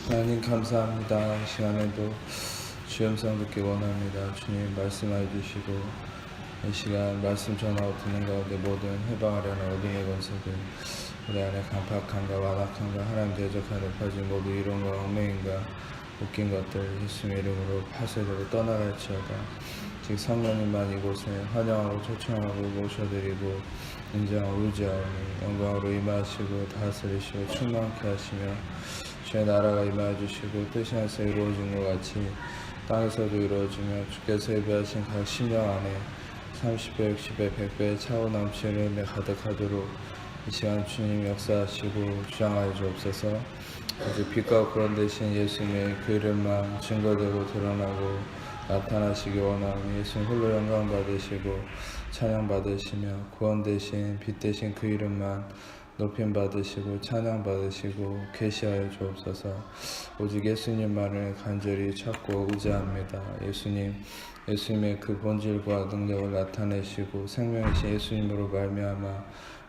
하나님 감사합니다. 이 시간에도 주의 음성 듣기 원합니다. 주님 말씀해 주시고 이 시간 말씀 전하고 듣는 가운데 모든 해방하려는 어둠의 권세들 우리 안에 강팍함과 완악함과 하나님 대적하여 높아진 모두 이론과 얽매임과 웃긴 것들 예수님의 이름으로 파쇄되고 떠나갈지어다. 즉 성령님만 이곳에 환영하고 초청하고 모셔드리고 인정하고 의지하오니 영광으로 임하시고 다스리시고 충만케 하시며 주의 나라가 임하여 주시고 뜻이 하늘에서 이루어진 것 같이 땅에서도 이루어지며 주께서 예배하신 각 심령 안에 30배, 60배, 100배 차고 넘치는 은혜 가득하도록 이 시간 주님 역사하시고 주장하여 주옵소서. 이제 빛과 구원 되신 예수님의 그 이름만 증거되고 드러나고 나타나시기 원하오니 예수님 홀로 영광 받으시고 찬양 받으시며 구원 되신 빛 되신 그 이름만 높임 받으시고 찬양 받으시고 계시하여 주옵소서. 오직 예수님만을 간절히 찾고 의지합니다. 예수님의 그 본질과 능력을 나타내시고 생명이신 예수님으로 말미암아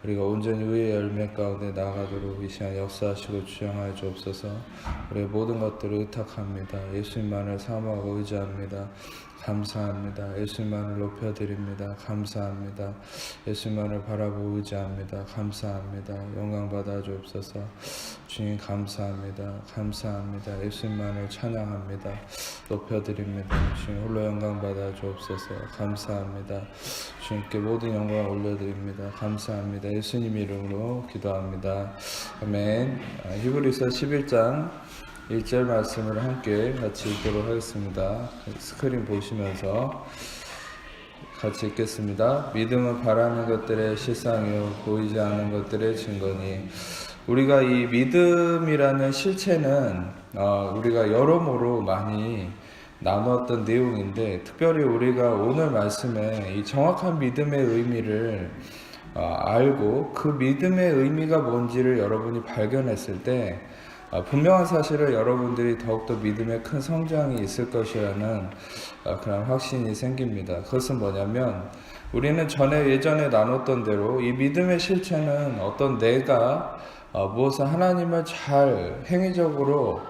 우리가 온전히 의의 열매 가운데 나아가도록 이 시간 역사하시고 주장하여 주옵소서. 우리의 모든 것들을 의탁합니다. 예수님만을 사모하고 의지합니다. 감사합니다. 예수님만을 높여드립니다. 감사합니다. 예수님만을 바라보고 의지합니다. 감사합니다. 영광 받아 주옵소서. 주님 감사합니다. 감사합니다. 예수님만을 찬양합니다. 높여드립니다. 주님 홀로 영광 받아 주옵소서. 감사합니다. 주님께 모든 영광을 올려드립니다. 감사합니다. 예수님 이름으로 기도합니다. 아멘. 히브리서 11장 1절 말씀을 함께 같이 읽도록 하겠습니다. 스크린 보시면서 같이 읽겠습니다. 믿음은 바라는 것들의 실상이요 보이지 않는 것들의 증거니. 우리가 이 믿음이라는 실체는 우리가 여러모로 많이 나누었던 내용인데, 특별히 우리가 오늘 말씀에 이 정확한 믿음의 의미를 알고 그 믿음의 의미가 뭔지를 여러분이 발견했을 때 분명한 사실을 여러분들이 더욱더 믿음의 큰 성장이 있을 것이라는 그런 확신이 생깁니다. 그것은 뭐냐면, 우리는 예전에 나눴던 대로 이 믿음의 실체는 어떤 내가 무엇을 하나님을 잘 행위적으로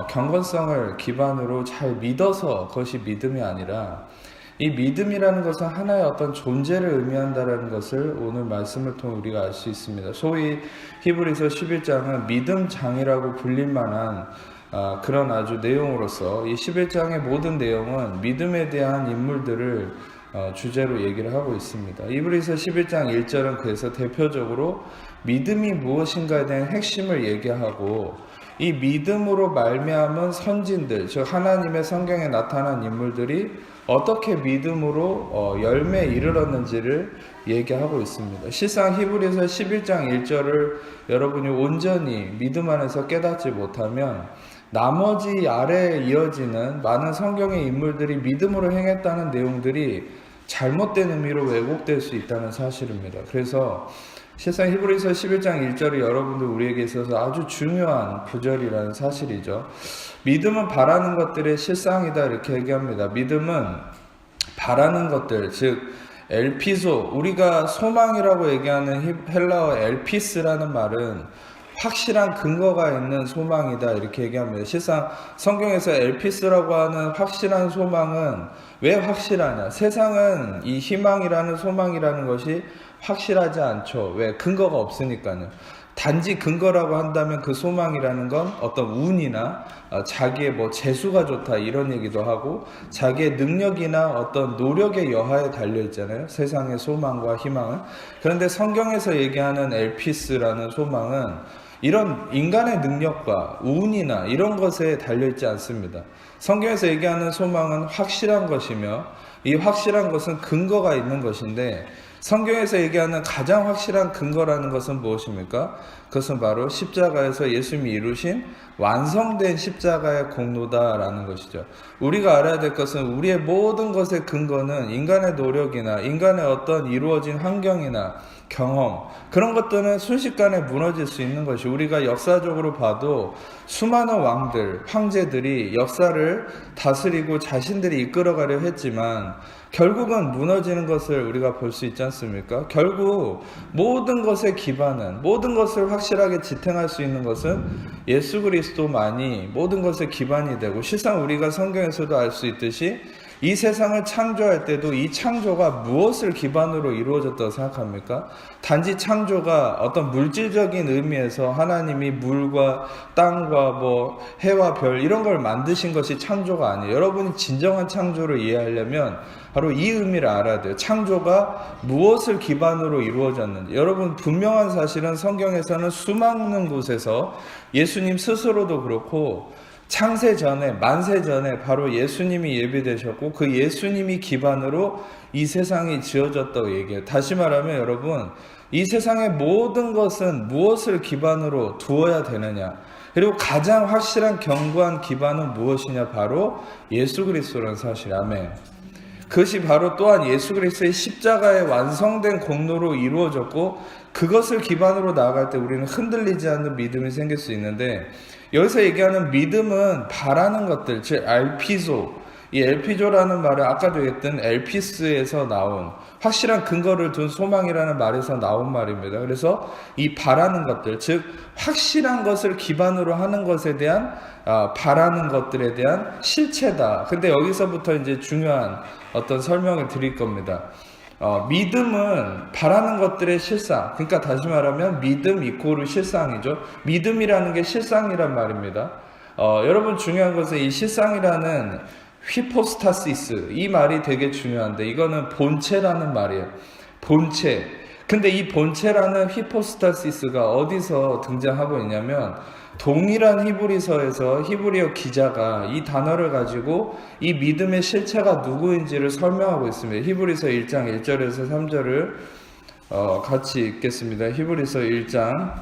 경건성을 기반으로 잘 믿어서 그것이 믿음이 아니라, 이 믿음이라는 것은 하나의 어떤 존재를 의미한다는 것을 오늘 말씀을 통해 우리가 알 수 있습니다. 소위 히브리서 11장은 믿음장이라고 불릴 만한 그런 아주 내용으로서 이 11장의 모든 내용은 믿음에 대한 인물들을 주제로 얘기를 하고 있습니다. 히브리서 11장 1절은 그래서 대표적으로 믿음이 무엇인가에 대한 핵심을 얘기하고, 이 믿음으로 말미암은 선진들, 즉 하나님의 성경에 나타난 인물들이 어떻게 믿음으로 열매에 이르렀는지를 얘기하고 있습니다. 실상 히브리서 11장 1절을 여러분이 온전히 믿음 안에서 깨닫지 못하면 나머지 아래에 이어지는 많은 성경의 인물들이 믿음으로 행했다는 내용들이 잘못된 의미로 왜곡될 수 있다는 사실입니다. 그래서 실상 히브리서 11장 1절이 여러분들 우리에게 있어서 아주 중요한 구절이라는 사실이죠. 믿음은 바라는 것들의 실상이다 이렇게 얘기합니다. 믿음은 바라는 것들, 즉 엘피소, 우리가 소망이라고 얘기하는 헬라어 엘피스라는 말은 확실한 근거가 있는 소망이다 이렇게 얘기합니다. 실상 성경에서 엘피스라고 하는 확실한 소망은 왜 확실하냐? 세상은 이 희망이라는 소망이라는 것이 확실하지 않죠. 왜? 근거가 없으니까요. 단지 근거라고 한다면 그 소망이라는 건 어떤 운이나 자기의 재수가 좋다 이런 얘기도 하고, 자기의 능력이나 어떤 노력의 여하에 달려 있잖아요. 세상의 소망과 희망은. 그런데 성경에서 얘기하는 엘피스라는 소망은 이런 인간의 능력과 운이나 이런 것에 달려 있지 않습니다. 성경에서 얘기하는 소망은 확실한 것이며, 이 확실한 것은 근거가 있는 것인데, 성경에서 얘기하는 가장 확실한 근거라는 것은 무엇입니까? 그것은 바로 십자가에서 예수님이 이루신 완성된 십자가의 공로다라는 것이죠. 우리가 알아야 될 것은 우리의 모든 것의 근거는 인간의 노력이나 인간의 어떤 이루어진 환경이나 경험, 그런 것들은 순식간에 무너질 수 있는 것이, 우리가 역사적으로 봐도 수많은 왕들, 황제들이 역사를 다스리고 자신들이 이끌어가려 했지만 결국은 무너지는 것을 우리가 볼 수 있지 않습니까? 결국 모든 것의 기반은, 모든 것을 확실하게 지탱할 수 있는 것은 예수 그리스도만이 모든 것의 기반이 되고, 실상 우리가 성경에서도 알 수 있듯이 이 세상을 창조할 때도 이 창조가 무엇을 기반으로 이루어졌다고 생각합니까? 단지 창조가 어떤 물질적인 의미에서 하나님이 물과 땅과 해와 별 이런 걸 만드신 것이 창조가 아니에요. 여러분이 진정한 창조를 이해하려면 바로 이 의미를 알아야 돼요. 창조가 무엇을 기반으로 이루어졌는지. 여러분, 분명한 사실은 성경에서는 수많은 곳에서 예수님 스스로도 그렇고 창세 전에, 만세 전에 바로 예수님이 예비되셨고 그 예수님이 기반으로 이 세상이 지어졌다고 얘기해요. 다시 말하면 여러분, 이 세상의 모든 것은 무엇을 기반으로 두어야 되느냐, 그리고 가장 확실한 견고한 기반은 무엇이냐, 바로 예수 그리스도라는 사실. 아멘. 그것이 바로 또한 예수 그리스도의 십자가의 완성된 공로로 이루어졌고, 그것을 기반으로 나아갈 때 우리는 흔들리지 않는 믿음이 생길 수 있는데, 여기서 얘기하는 믿음은 바라는 것들, 즉 엘피조, 이 엘피조라는 말은 아까도 얘기했던 엘피스에서 나온 확실한 근거를 둔 소망이라는 말에서 나온 말입니다. 그래서 이 바라는 것들, 즉 확실한 것을 기반으로 하는 것에 대한 바라는 것들에 대한 실체다. 근데 여기서부터 이제 중요한 어떤 설명을 드릴 겁니다. 믿음은 바라는 것들의 실상, 그러니까 다시 말하면 믿음 이코르 실상이죠. 믿음이라는 게 실상이란 말입니다. 여러분, 중요한 것은 이 실상이라는 휘포스타시스, 이 말이 되게 중요한데, 이거는 본체라는 말이에요. 본체. 근데 이 본체라는 휘포스타시스가 어디서 등장하고 있냐면, 동일한 히브리서에서 히브리어 기자가 이 단어를 가지고 이 믿음의 실체가 누구인지를 설명하고 있습니다. 히브리서 1장 1절에서 3절을 같이 읽겠습니다. 히브리서 1장,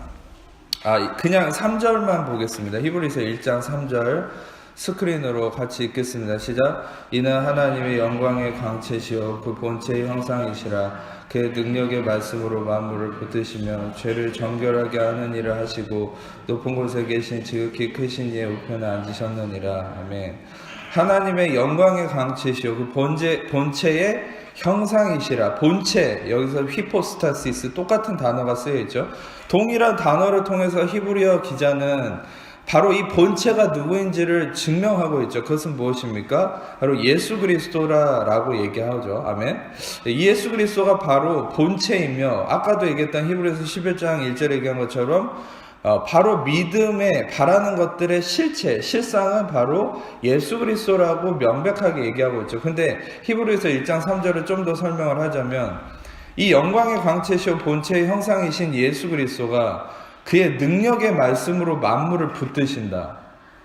그냥 3절만 보겠습니다. 히브리서 1장 3절 스크린으로 같이 읽겠습니다. 시작. 이는 하나님의 영광의 광채시요 그 본체의 형상이시라. 그의 능력의 말씀으로 만물을 붙드시며 죄를 정결하게 하는 일을 하시고 높은 곳에 계신 지극히 크신 이의 우편에 앉으셨느니라. 아멘. 하나님의 영광의 광채시요 그 본체의 형상이시라. 본체, 여기서 휘포스타시스, 똑같은 단어가 쓰여있죠. 동일한 단어를 통해서 히브리어 기자는 바로 이 본체가 누구인지를 증명하고 있죠. 그것은 무엇입니까? 바로 예수 그리스도라고 얘기하죠. 아멘. 이 예수 그리스도가 바로 본체이며, 아까도 얘기했던 히브리서 11장 1절에 얘기한 것처럼 바로 믿음에 바라는 것들의 실체, 실상은 바로 예수 그리스도라고 명백하게 얘기하고 있죠. 근데 히브리서 1장 3절을 좀 더 설명을 하자면, 이 영광의 광채시오 본체의 형상이신 예수 그리스도가 그의 능력의 말씀으로 만물을 붙드신다.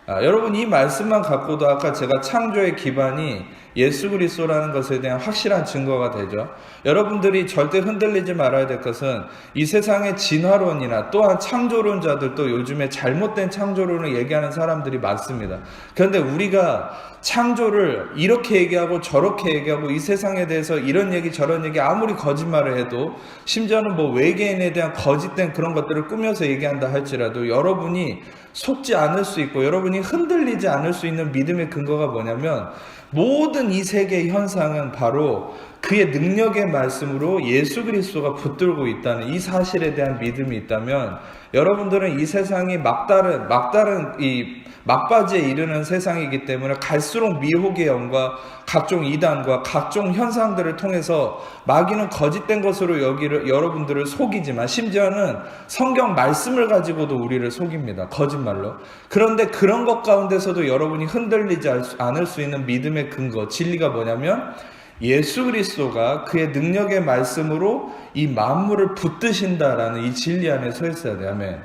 여러분, 이 말씀만 갖고도 아까 제가 창조의 기반이 예수 그리스도라는 것에 대한 확실한 증거가 되죠. 여러분들이 절대 흔들리지 말아야 될 것은 이 세상의 진화론이나 또한 창조론자들도 요즘에 잘못된 창조론을 얘기하는 사람들이 많습니다. 그런데 우리가 창조를 이렇게 얘기하고 저렇게 얘기하고 이 세상에 대해서 이런 얘기 저런 얘기 아무리 거짓말을 해도, 심지어는 외계인에 대한 거짓된 그런 것들을 꾸며서 얘기한다 할지라도 여러분이 속지 않을 수 있고 여러분이 흔들리지 않을 수 있는 믿음의 근거가 뭐냐면, 모든 이 세계의 현상은 바로 그의 능력의 말씀으로 예수 그리스도가 붙들고 있다는 이 사실에 대한 믿음이 있다면, 여러분들은 이 세상이 막다른 이 막바지에 이르는 세상이기 때문에 갈수록 미혹의 영과 각종 이단과 각종 현상들을 통해서 마귀는 거짓된 것으로 여러분들을 속이지만, 심지어는 성경 말씀을 가지고도 우리를 속입니다. 거짓말로. 그런데 그런 것 가운데서도 여러분이 흔들리지 않을 수 있는 믿음의 근거, 진리가 뭐냐면, 예수 그리스도가 그의 능력의 말씀으로 이 만물을 붙드신다라는 이 진리 안에 서 있어야 돼요. 아멘.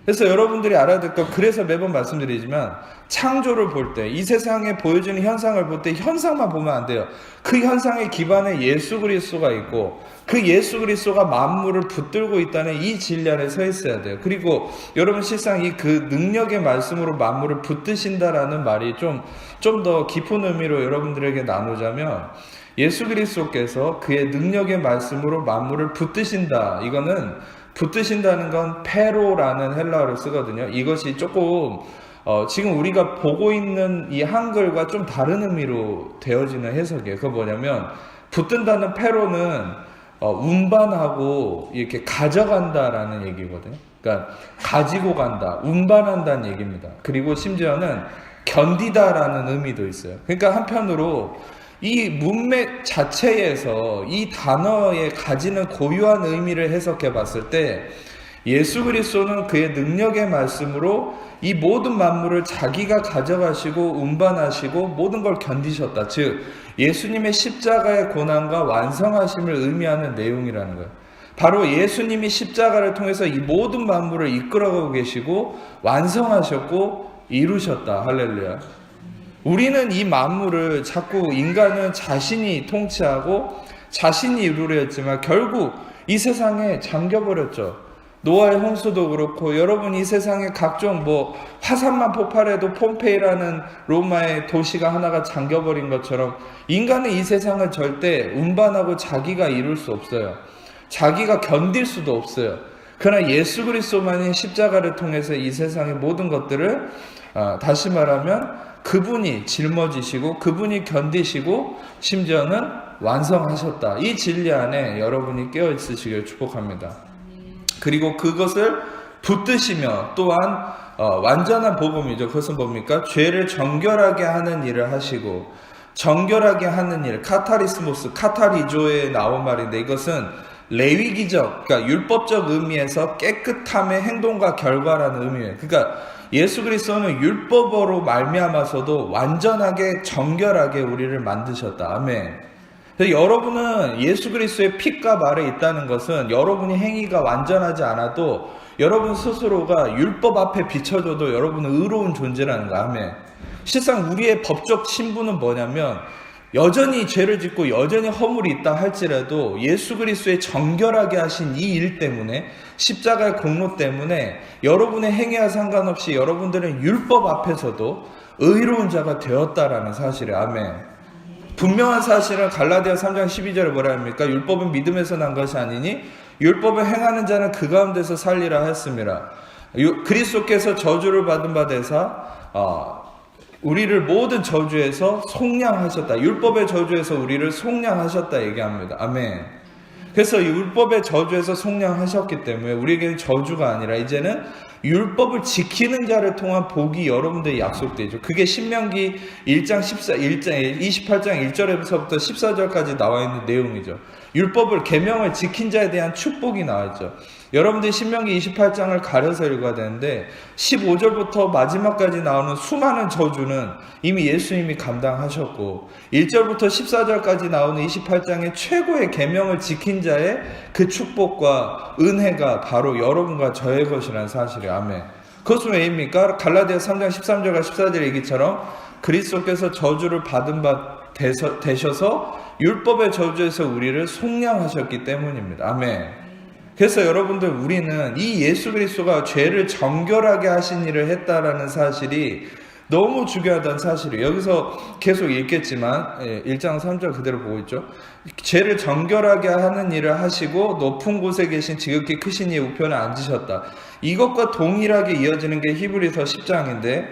그래서 여러분들이 알아야 될 건, 그래서 매번 말씀드리지만, 창조를 볼 때, 이 세상에 보여주는 현상을 볼 때 현상만 보면 안 돼요. 그 현상의 기반에 예수 그리스도가 있고 그 예수 그리스도가 만물을 붙들고 있다는 이 진리 안에 서 있어야 돼요. 그리고 여러분, 실상 이 그 능력의 말씀으로 만물을 붙드신다라는 말이 좀 더 깊은 의미로 여러분들에게 나누자면, 예수 그리스도께서 그의 능력의 말씀으로 만물을 붙드신다. 이거는 붙드신다는 건 페로라는 헬라어를 쓰거든요. 이것이 조금 지금 우리가 보고 있는 이 한글과 좀 다른 의미로 되어지는 해석이에요. 그거 뭐냐면, 붙든다는 페로는 운반하고 이렇게 가져간다라는 얘기거든요. 그러니까 가지고 간다, 운반한다는 얘기입니다. 그리고 심지어는 견디다라는 의미도 있어요. 그러니까 한편으로 이 문맥 자체에서 이 단어에 가지는 고유한 의미를 해석해 봤을 때 예수 그리스도는 그의 능력의 말씀으로 이 모든 만물을 자기가 가져가시고 운반하시고 모든 걸 견디셨다. 즉 예수님의 십자가의 고난과 완성하심을 의미하는 내용이라는 거예요. 바로 예수님이 십자가를 통해서 이 모든 만물을 이끌어가고 계시고 완성하셨고 이루셨다. 할렐루야. 우리는 이 만물을 자꾸 인간은 자신이 통치하고 자신이 이루려 했지만 결국 이 세상에 잠겨버렸죠. 노아의 홍수도 그렇고 여러분 이 세상에 각종 화산만 폭발해도 폼페이라는 로마의 도시가 하나가 잠겨버린 것처럼 인간은 이 세상을 절대 운반하고 자기가 이룰 수 없어요. 자기가 견딜 수도 없어요. 그러나 예수 그리스도만이 십자가를 통해서 이 세상의 모든 것들을 다시 말하면 그분이 짊어지시고 그분이 견디시고 심지어는 완성하셨다. 이 진리 안에 여러분이 깨어 있으시길 축복합니다. 그리고 그것을 붙드시며 또한 완전한 복음이죠. 그것은 뭡니까? 죄를 정결하게 하는 일을 하시고 정결하게 하는 일, 카타리스모스, 카타리조에 나온 말인데 이것은 레위기적, 그러니까 율법적 의미에서 깨끗함의 행동과 결과라는 의미예요. 그러니까 예수 그리스도는 율법으로 말미암아서도 완전하게 정결하게 우리를 만드셨다. 아멘. 여러분은 예수 그리스도의 피가 말에 있다는 것은 여러분이 행위가 완전하지 않아도 여러분 스스로가 율법 앞에 비춰져도 여러분은 의로운 존재라는 거. 아멘. 실상 우리의 법적 신분은 뭐냐면 여전히 죄를 짓고 여전히 허물이 있다 할지라도 예수 그리스도의 정결하게 하신 이 일 때문에 십자가의 공로 때문에 여러분의 행위와 상관없이 여러분들은 율법 앞에서도 의로운 자가 되었다라는 사실이에요. 아멘. 분명한 사실은 갈라디아 3장 12절에 뭐라 합니까? 율법은 믿음에서 난 것이 아니니 율법을 행하는 자는 그 가운데서 살리라 하였습니다. 그리스도께서 저주를 받은 바 되사 우리를 모든 저주에서 속량하셨다. 율법의 저주에서 우리를 속량하셨다 얘기합니다. 아멘. 그래서 율법의 저주에서 속량하셨기 때문에 우리에게는 저주가 아니라 이제는 율법을 지키는 자를 통한 복이 여러분들이 약속되죠. 그게 신명기 1장 28장 1절에서부터 14절까지 나와 있는 내용이죠. 율법을 계명을 지킨 자에 대한 축복이 나와 있죠. 여러분들이 신명기 28장을 가려서 읽어야 되는데 15절부터 마지막까지 나오는 수많은 저주는 이미 예수님이 감당하셨고 1절부터 14절까지 나오는 28장의 최고의 계명을 지킨 자의 그 축복과 은혜가 바로 여러분과 저의 것이라는 사실이에요. 아멘. 그것은 왜입니까? 갈라디아 3장 13절과 14절 얘기처럼 그리스도께서 저주를 받은 바 되셔서 율법의 저주에서 우리를 속량하셨기 때문입니다. 아멘. 그래서 여러분들 우리는 이 예수 그리스도가 죄를 정결하게 하신 일을 했다라는 사실이 너무 중요하다는 사실이에요. 여기서 계속 읽겠지만 1장 3절 그대로 보고 있죠. 죄를 정결하게 하는 일을 하시고 높은 곳에 계신 지극히 크신 이의 우편에 앉으셨다. 이것과 동일하게 이어지는 게 히브리서 10장인데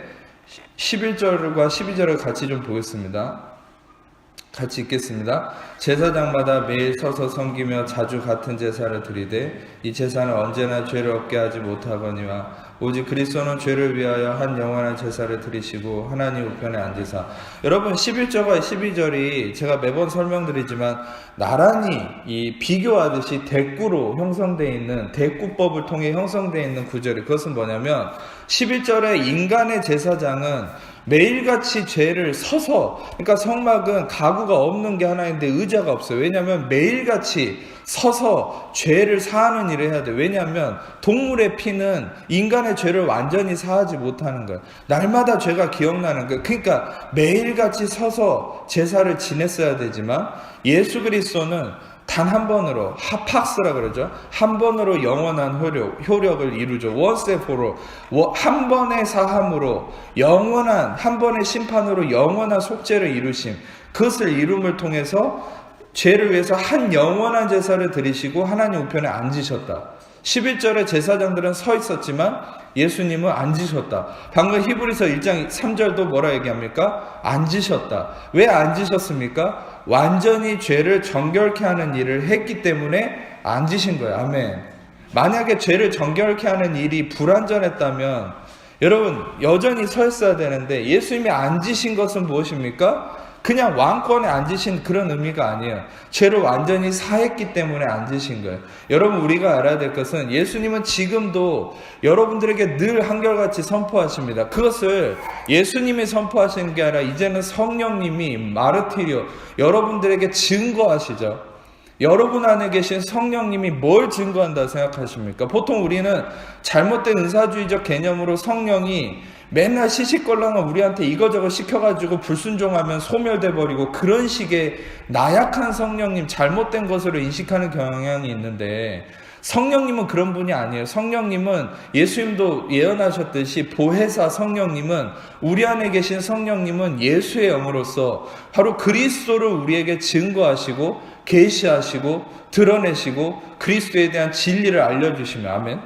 11절과 12절을 같이 좀 보겠습니다. 같이 읽겠습니다. 제사장마다 매일 서서 섬기며 자주 같은 제사를 드리되 이 제사는 언제나 죄를 없게 하지 못하거니와 오직 그리스도는 죄를 위하여 한 영원한 제사를 드리시고 하나님 우편에 앉으사. 여러분 11절과 12절이 제가 매번 설명드리지만 나란히 이 비교하듯이 대꾸로 형성되어 있는 대꾸법을 통해 형성되어 있는 구절이 그것은 뭐냐면 11절에 인간의 제사장은 매일같이 죄를 서서, 그러니까 성막은 가구가 없는 게 하나인데 의자가 없어요. 왜냐하면 매일같이 서서 죄를 사하는 일을 해야 돼요. 왜냐하면 동물의 피는 인간의 죄를 완전히 사하지 못하는 거예요. 날마다 죄가 기억나는 거예요. 그러니까 매일같이 서서 제사를 지냈어야 되지만 예수 그리스도는 단 한 번으로 하팍스라 그러죠. 한 번으로 영원한 효력을 이루죠. once and for all. 한 번의 사함으로 영원한 한 번의 심판으로 영원한 속죄를 이루심. 그것을 이룸을 통해서 죄를 위해서 한 영원한 제사를 드리시고 하나님 우편에 앉으셨다. 11절에 제사장들은 서 있었지만 예수님은 앉으셨다. 방금 히브리서 1장 3절도 뭐라 얘기합니까? 앉으셨다. 왜 앉으셨습니까? 완전히 죄를 정결케 하는 일을 했기 때문에 앉으신 거예요. 아멘. 만약에 죄를 정결케 하는 일이 불완전했다면 여러분 여전히 서 있어야 되는데 예수님이 앉으신 것은 무엇입니까? 그냥 왕권에 앉으신 그런 의미가 아니에요. 죄를 완전히 사했기 때문에 앉으신 거예요. 여러분 우리가 알아야 될 것은 예수님은 지금도 여러분들에게 늘 한결같이 선포하십니다. 그것을 예수님이 선포하시는 게 아니라 이제는 성령님이 마르티리오 여러분들에게 증거하시죠. 여러분 안에 계신 성령님이 뭘 증거한다 생각하십니까? 보통 우리는 잘못된 은사주의적 개념으로 성령이 맨날 시시껄렁한 우리한테 이거저거 시켜가지고 불순종하면 소멸돼 버리고 그런 식의 나약한 성령님, 잘못된 것으로 인식하는 경향이 있는데 성령님은 그런 분이 아니에요. 성령님은 예수님도 예언하셨듯이 보혜사 성령님은 우리 안에 계신 성령님은 예수의 영으로서 바로 그리스도를 우리에게 증거하시고 계시하시고 드러내시고 그리스도에 대한 진리를 알려주시면 아멘.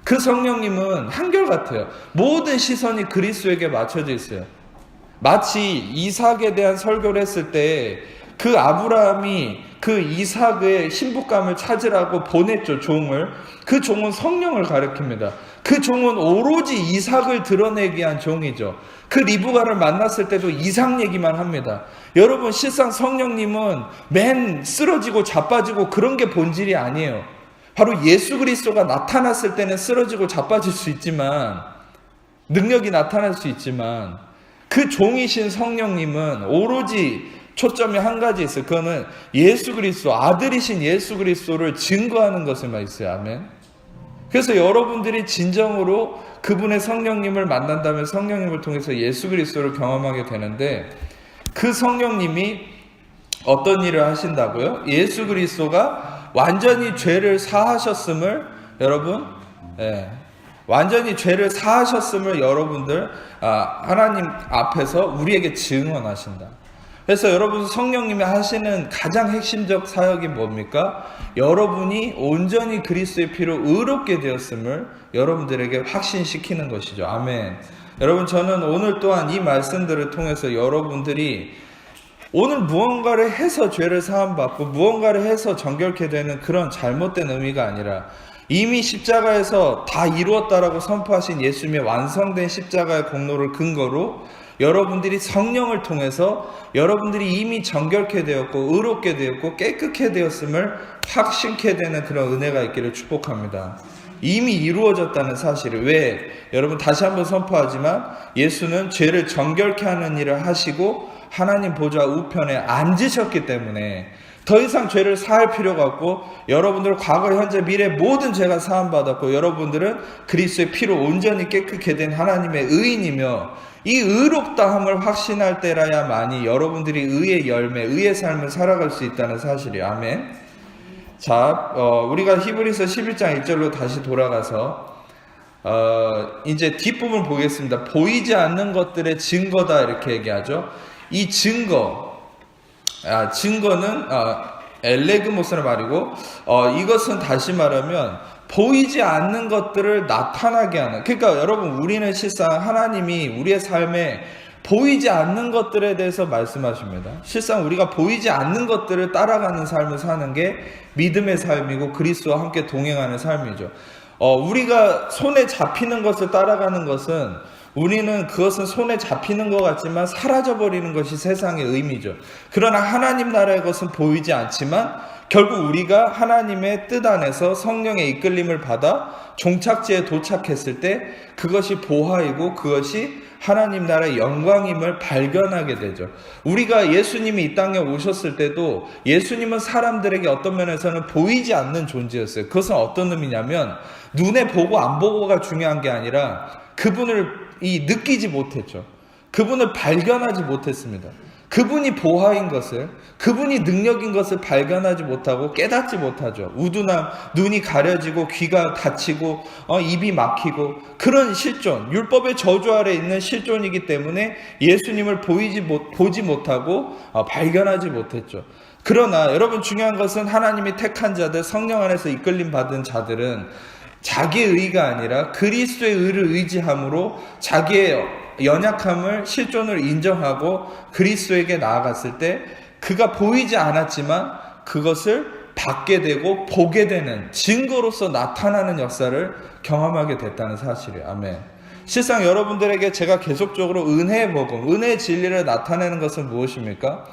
그 성령님은 한결같아요. 모든 시선이 그리스도에게 맞춰져 있어요. 마치 이삭에 대한 설교를 했을 때 그 아브라함이 그 이삭의 신부감을 찾으라고 보냈죠. 종을. 그 종은 성령을 가리킵니다. 그 종은 오로지 이삭을 드러내기 위한 종이죠. 그 리브가를 만났을 때도 이삭 얘기만 합니다. 여러분 실상 성령님은 맨 쓰러지고 자빠지고 그런 게 본질이 아니에요. 바로 예수 그리스도가 나타났을 때는 쓰러지고 자빠질 수 있지만 능력이 나타날 수 있지만 그 종이신 성령님은 오로지 초점이 한 가지 있어요. 그거는 예수 그리스도 아들이신 예수 그리스도를 증거하는 것에만 있어요. 아멘. 그래서 여러분들이 진정으로 그분의 성령님을 만난다면 성령님을 통해서 예수 그리스도를 경험하게 되는데 그 성령님이 어떤 일을 하신다고요? 예수 그리스도가 완전히 죄를 사하셨음을 여러분 완전히 죄를 사하셨음을 여러분들 하나님 앞에서 우리에게 증언하신다. 그래서 여러분 성령님이 하시는 가장 핵심적 사역이 뭡니까? 여러분이 온전히 그리스도의 피로 의롭게 되었음을 여러분들에게 확신시키는 것이죠. 아멘. 여러분 저는 오늘 또한 이 말씀들을 통해서 여러분들이 오늘 무언가를 해서 죄를 사함받고 무언가를 해서 정결케 되는 그런 잘못된 의미가 아니라 이미 십자가에서 다 이루었다라고 선포하신 예수님의 완성된 십자가의 공로를 근거로 여러분들이 성령을 통해서 여러분들이 이미 정결케 되었고 의롭게 되었고 깨끗게 되었음을 확신케 되는 그런 은혜가 있기를 축복합니다. 이미 이루어졌다는 사실을 왜 여러분 다시 한번 선포하지만 예수는 죄를 정결케 하는 일을 하시고 하나님 보좌 우편에 앉으셨기 때문에 더 이상 죄를 사할 필요가 없고 여러분들 과거 현재 미래 모든 죄가 사함받았고 여러분들은 그리스도의 피로 온전히 깨끗게 된 하나님의 의인이며 이 의롭다함을 확신할 때라야만이 여러분들이 의의 열매, 의의 삶을 살아갈 수 있다는 사실이에요. 아멘. 자, 우리가 히브리서 11장 1절로 다시 돌아가서 이제 뒷부분 보겠습니다. 보이지 않는 것들의 증거다 이렇게 얘기하죠. 이 증거는 엘레그모스는 말이고 이것은 다시 말하면 보이지 않는 것들을 나타나게 하는, 그러니까 여러분 우리는 실상 하나님이 우리의 삶에 보이지 않는 것들에 대해서 말씀하십니다. 실상 우리가 보이지 않는 것들을 따라가는 삶을 사는 게 믿음의 삶이고 그리스도와 함께 동행하는 삶이죠. 우리가 손에 잡히는 것을 따라가는 것은 우리는 그것은 손에 잡히는 것 같지만 사라져버리는 것이 세상의 의미죠. 그러나 하나님 나라의 것은 보이지 않지만 결국 우리가 하나님의 뜻 안에서 성령의 이끌림을 받아 종착지에 도착했을 때 그것이 보화이고 그것이 하나님 나라의 영광임을 발견하게 되죠. 우리가 예수님이 이 땅에 오셨을 때도 예수님은 사람들에게 어떤 면에서는 보이지 않는 존재였어요. 그것은 어떤 의미냐면 눈에 보고 안 보고가 중요한 게 아니라 그분을 느끼지 못했죠. 그분을 발견하지 못했습니다. 그분이 보화인 것을, 그분이 능력인 것을 발견하지 못하고 깨닫지 못하죠. 우둔함, 눈이 가려지고 귀가 닫히고 입이 막히고 그런 실존, 율법의 저주 아래 있는 실존이기 때문에 예수님을 보지 못하고 발견하지 못했죠. 그러나 여러분 중요한 것은 하나님이 택한 자들, 성령 안에서 이끌림 받은 자들은 자기의 의가 아니라 그리스도의 의를 의지함으로 자기의 연약함을, 실존을 인정하고 그리스도에게 나아갔을 때 그가 보이지 않았지만 그것을 받게 되고 보게 되는 증거로서 나타나는 역사를 경험하게 됐다는 사실이에요. 아멘. 실상 여러분들에게 제가 계속적으로 은혜의 복음, 은혜의 진리를 나타내는 것은 무엇입니까?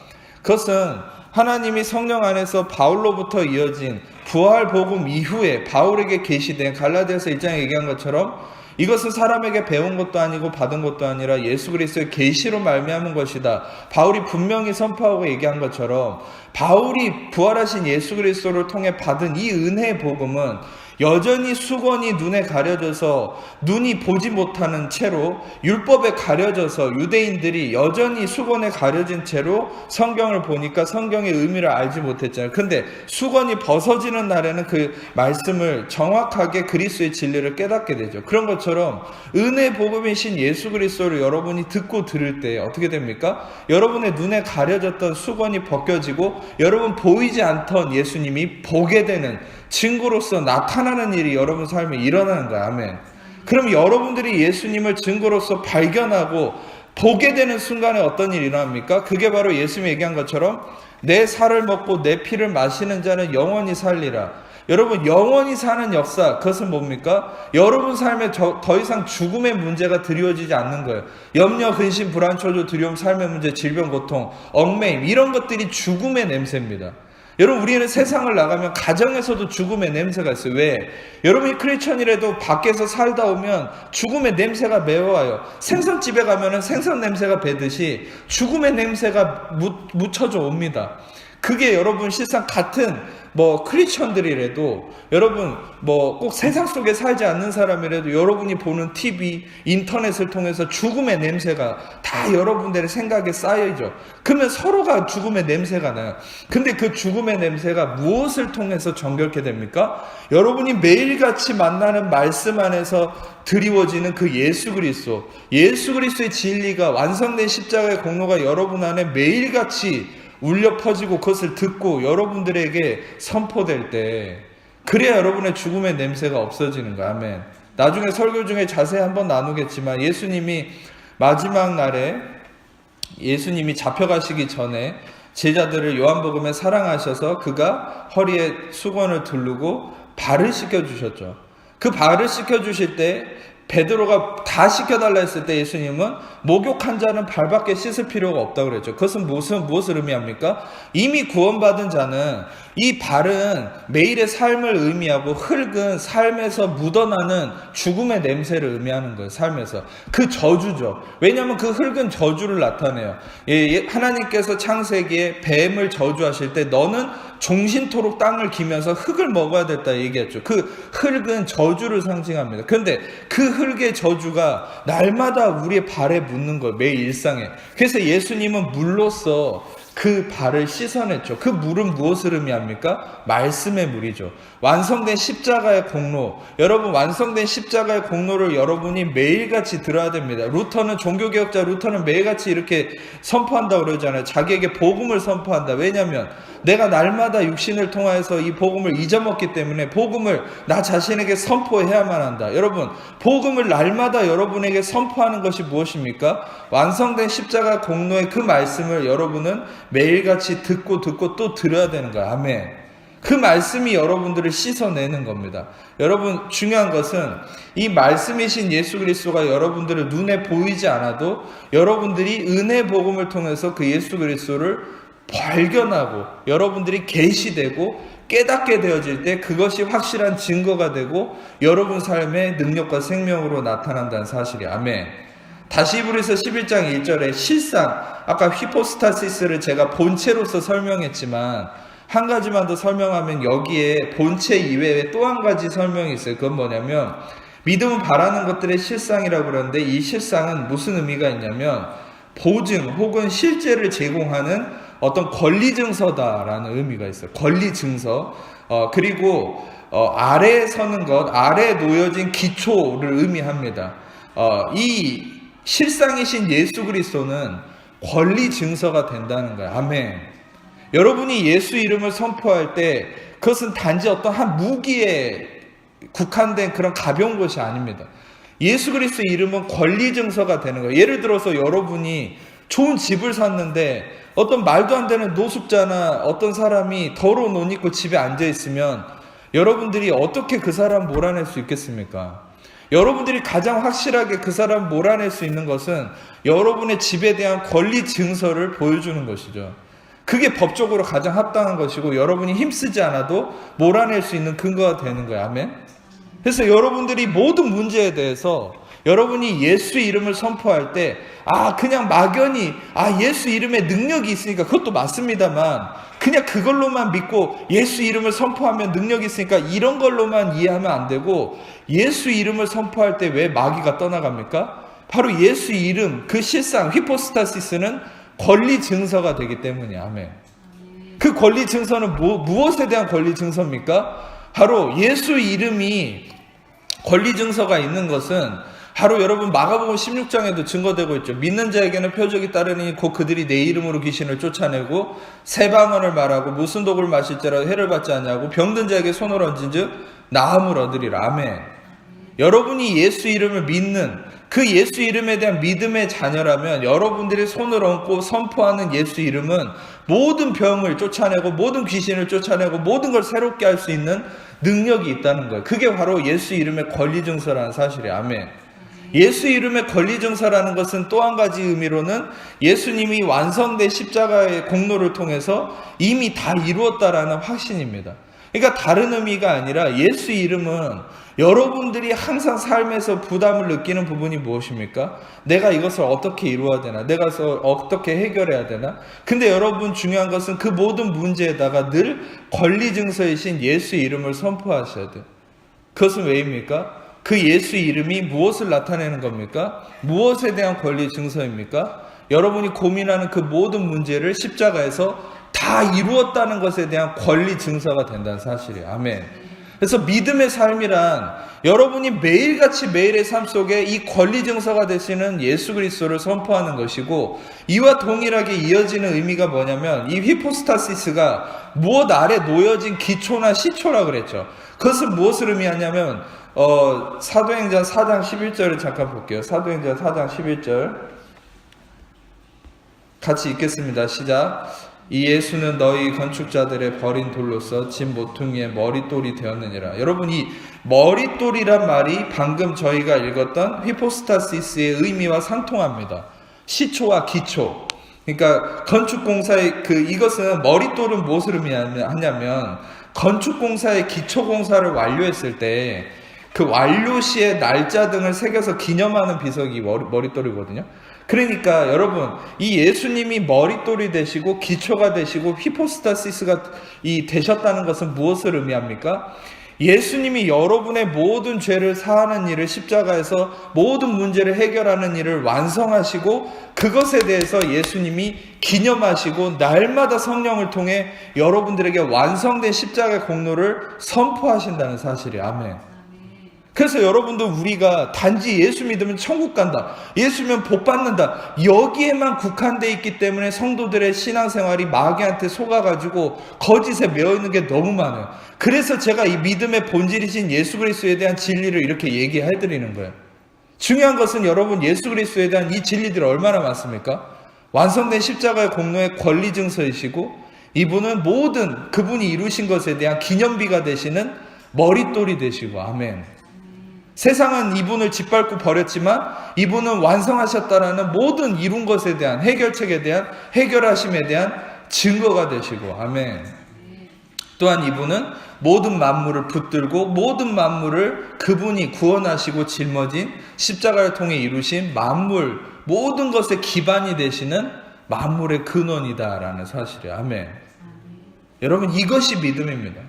그것은 하나님이 성령 안에서 바울로부터 이어진 부활 복음 이후에 바울에게 계시된 갈라디아서 1장에 얘기한 것처럼 이것은 사람에게 배운 것도 아니고 받은 것도 아니라 예수 그리스도의 계시로 말미암은 것이다. 바울이 분명히 선포하고 얘기한 것처럼 바울이 부활하신 예수 그리스도를 통해 받은 이 은혜의 복음은 여전히 수건이 눈에 가려져서 눈이 보지 못하는 채로 율법에 가려져서 유대인들이 여전히 수건에 가려진 채로 성경을 보니까 성경의 의미를 알지 못했잖아요. 근데 수건이 벗어지는 날에는 그 말씀을 정확하게 그리스도의 진리를 깨닫게 되죠. 그런 것처럼 은혜 복음이신 예수 그리스도를 여러분이 듣고 들을 때 어떻게 됩니까? 여러분의 눈에 가려졌던 수건이 벗겨지고 여러분 보이지 않던 예수님이 보게 되는 증거로서 나타나는 일이 여러분 삶에 일어나는 거야. 아멘. 그럼 여러분들이 예수님을 증거로서 발견하고 보게 되는 순간에 어떤 일이 일어납니까? 그게 바로 예수님이 얘기한 것처럼 내 살을 먹고 내 피를 마시는 자는 영원히 살리라. 여러분 영원히 사는 역사, 그것은 뭡니까? 여러분 삶에 더 이상 죽음의 문제가 드리워지지 않는 거예요. 염려, 근심, 불안, 초조, 두려움, 삶의 문제, 질병, 고통, 얽매임, 이런 것들이 죽음의 냄새입니다. 여러분 우리는 세상을 나가면 가정에서도 죽음의 냄새가 있어요. 왜? 여러분이 크리스천이라도 밖에서 살다 오면 죽음의 냄새가 매워와요. 생선집에 가면은 생선 냄새가 배듯이 죽음의 냄새가 묻혀져 옵니다. 그게 여러분 실상 같은 크리스천들이라도 여러분 꼭 세상 속에 살지 않는 사람이라도 여러분이 보는 TV, 인터넷을 통해서 죽음의 냄새가 다 여러분들의 생각에 쌓여있죠. 그러면 서로가 죽음의 냄새가 나요. 근데 그 죽음의 냄새가 무엇을 통해서 정결케 됩니까? 여러분이 매일같이 만나는 말씀 안에서 드리워지는 그 예수 그리스도의 진리가 완성된 십자가의 공로가 여러분 안에 매일같이 울려 퍼지고 그것을 듣고 여러분들에게 선포될 때 그래야 여러분의 죽음의 냄새가 없어지는 거야. 아멘. 나중에 설교 중에 자세히 한번 나누겠지만 예수님이 마지막 날에 예수님이 잡혀가시기 전에 제자들을 요한복음에 사랑하셔서 그가 허리에 수건을 두르고 발을 씻겨주셨죠. 그 발을 씻겨주실 때 베드로가 다 씻겨달라 했을 때 예수님은 목욕한 자는 발밖에 씻을 필요가 없다고 그랬죠. 그것은 무엇을 의미합니까? 이미 구원받은 자는 이 발은 매일의 삶을 의미하고 흙은 삶에서 묻어나는 죽음의 냄새를 의미하는 거예요. 삶에서. 그 저주죠. 왜냐하면 그 흙은 저주를 나타내요. 하나님께서 창세기에 뱀을 저주하실 때 너는 종신토록 땅을 기면서 흙을 먹어야 됐다 얘기했죠. 그 흙은 저주를 상징합니다. 그런데 그 흙의 저주가 날마다 우리의 발에 묻는 거예요. 매일 일상에. 그래서 예수님은 물로써 그 발을 씻어냈죠. 그 물은 무엇을 의미합니까? 말씀의 물이죠. 완성된 십자가의 공로. 여러분 완성된 십자가의 공로를 여러분이 매일같이 들어야 됩니다. 루터는 종교개혁자 루터는 매일같이 이렇게 선포한다고 그러잖아요. 자기에게 복음을 선포한다. 왜냐하면 내가 날마다 육신을 통하여서 이 복음을 잊어먹기 때문에 복음을 나 자신에게 선포해야만 한다. 여러분 복음을 날마다 여러분에게 선포하는 것이 무엇입니까? 완성된 십자가 공로의 그 말씀을 여러분은 매일같이 듣고 또 들어야 되는 거야. 아멘. 그 말씀이 여러분들을 씻어내는 겁니다. 여러분 중요한 것은 이 말씀이신 예수 그리스도가 여러분들을 눈에 보이지 않아도 여러분들이 은혜 복음을 통해서 그 예수 그리스도를 발견하고 여러분들이 계시되고 깨닫게 되어질 때 그것이 확실한 증거가 되고 여러분 삶의 능력과 생명으로 나타난다는 사실이 아멘. 다시 히브리서 11장 1절에 실상 아까 히포스타시스를 제가 본체로서 설명했지만 한 가지만 더 설명하면 여기에 본체 이외에 또 한 가지 설명이 있어요. 그건 뭐냐면 믿음은 바라는 것들의 실상이라고 그러는데 이 실상은 무슨 의미가 있냐면 보증 혹은 실제를 제공하는 어떤 권리 증서다라는 의미가 있어요. 권리 증서. 그리고 아래에 서는 것, 아래에 놓여진 기초를 의미합니다. 이 실상이신 예수 그리스도는 권리 증서가 된다는 거예요. 아멘. 여러분이 예수 이름을 선포할 때 그것은 단지 어떤 한 무기에 국한된 그런 가벼운 것이 아닙니다. 예수 그리스도의 이름은 권리 증서가 되는 거예요. 예를 들어서 여러분이 좋은 집을 샀는데 어떤 말도 안 되는 노숙자나 어떤 사람이 더러운 옷 입고 집에 앉아 있으면 여러분들이 어떻게 그 사람 몰아낼 수 있겠습니까? 여러분들이 가장 확실하게 그 사람 몰아낼 수 있는 것은 여러분의 집에 대한 권리 증서를 보여주는 것이죠. 그게 법적으로 가장 합당한 것이고 여러분이 힘쓰지 않아도 몰아낼 수 있는 근거가 되는 거예요. 아멘. 그래서 여러분들이 모든 문제에 대해서 여러분이 예수 이름을 선포할 때 그냥 막연히 예수 이름에 능력이 있으니까 그것도 맞습니다만 그냥 그걸로만 믿고 예수 이름을 선포하면 능력이 있으니까 이런 걸로만 이해하면 안 되고 예수 이름을 선포할 때 왜 마귀가 떠나갑니까? 바로 예수 이름 그 실상 히포스타시스는 권리 증서가 되기 때문이야. 아멘. 그 권리 증서는 무엇에 대한 권리 증서입니까? 바로 예수 이름이 권리 증서가 있는 것은 바로 여러분 마가복음 16장에도 증거되고 있죠. 믿는 자에게는 표적이 따르니 곧 그들이 내 이름으로 귀신을 쫓아내고 새 방언을 말하고 무슨 독을 마실지라도 해를 받지 않냐고 병든 자에게 손을 얹은즉 나음을 얻으리라. 아멘. 여러분이 예수 이름을 믿는 그 예수 이름에 대한 믿음의 자녀라면 여러분들이 손을 얹고 선포하는 예수 이름은 모든 병을 쫓아내고 모든 귀신을 쫓아내고 모든 걸 새롭게 할 수 있는 능력이 있다는 거예요. 그게 바로 예수 이름의 권리 증서라는 사실이에요. 아멘. 예수 이름의 권리 증서라는 것은 또 한 가지 의미로는 예수님이 완성된 십자가의 공로를 통해서 이미 다 이루었다라는 확신입니다. 그러니까 다른 의미가 아니라 예수 이름은 여러분들이 항상 삶에서 부담을 느끼는 부분이 무엇입니까? 내가 이것을 어떻게 이루어야 되나? 내가 이것을 어떻게 해결해야 되나? 근데 여러분 중요한 것은 그 모든 문제에다가 늘 권리 증서이신 예수 이름을 선포하셔야 돼요. 그것은 왜입니까? 그 예수 이름이 무엇을 나타내는 겁니까? 무엇에 대한 권리 증서입니까? 여러분이 고민하는 그 모든 문제를 십자가에서 다 이루었다는 것에 대한 권리 증서가 된다는 사실이에요. 아멘. 그래서 믿음의 삶이란 여러분이 매일같이 매일의 삶 속에 이 권리 증서가 되시는 예수 그리스도를 선포하는 것이고 이와 동일하게 이어지는 의미가 뭐냐면 이 히포스타시스가 무엇 아래 놓여진 기초나 시초라 그랬죠. 그것은 무엇을 의미하냐면 사도행전 4장 11절을 잠깐 볼게요. 사도행전 4장 11절 같이 읽겠습니다. 시작. 이 예수는 너희 건축자들의 버린 돌로서 진 모퉁이의 머릿돌이 되었느니라. 여러분 이 머릿돌이란 말이 방금 저희가 읽었던 히포스타시스의 의미와 상통합니다. 시초와 기초. 그러니까 건축공사의 이것은 머릿돌은 무엇을 의미하냐면 건축공사의 기초공사를 완료했을 때 그 완료 시의 날짜 등을 새겨서 기념하는 비석이 머릿돌이거든요. 그러니까 여러분 이 예수님이 머릿돌이 되시고 기초가 되시고 히포스타시스가 되셨다는 것은 무엇을 의미합니까? 예수님이 여러분의 모든 죄를 사하는 일을 십자가에서 모든 문제를 해결하는 일을 완성하시고 그것에 대해서 예수님이 기념하시고 날마다 성령을 통해 여러분들에게 완성된 십자가의 공로를 선포하신다는 사실이에요. 아멘. 그래서 여러분들 우리가 단지 예수 믿으면 천국 간다, 예수면 복 받는다, 여기에만 국한되어 있기 때문에 성도들의 신앙생활이 마귀한테 속아가지고 거짓에 매어있는 게 너무 많아요. 그래서 제가 이 믿음의 본질이신 예수 그리스도에 대한 진리를 이렇게 얘기해드리는 거예요. 중요한 것은 여러분 예수 그리스도에 대한 이 진리들이 얼마나 많습니까? 완성된 십자가의 공로의 권리 증서이시고 이분은 모든 그분이 이루신 것에 대한 기념비가 되시는 머릿돌이 되시고 아멘. 세상은 이분을 짓밟고 버렸지만 이분은 완성하셨다라는 모든 이룬 것에 대한 해결책에 대한 해결하심에 대한 증거가 되시고 아멘. 또한 이분은 모든 만물을 붙들고 모든 만물을 그분이 구원하시고 짊어진 십자가를 통해 이루신 만물 모든 것의 기반이 되시는 만물의 근원이다라는 사실이에요. 아멘. 여러분 이것이 믿음입니다.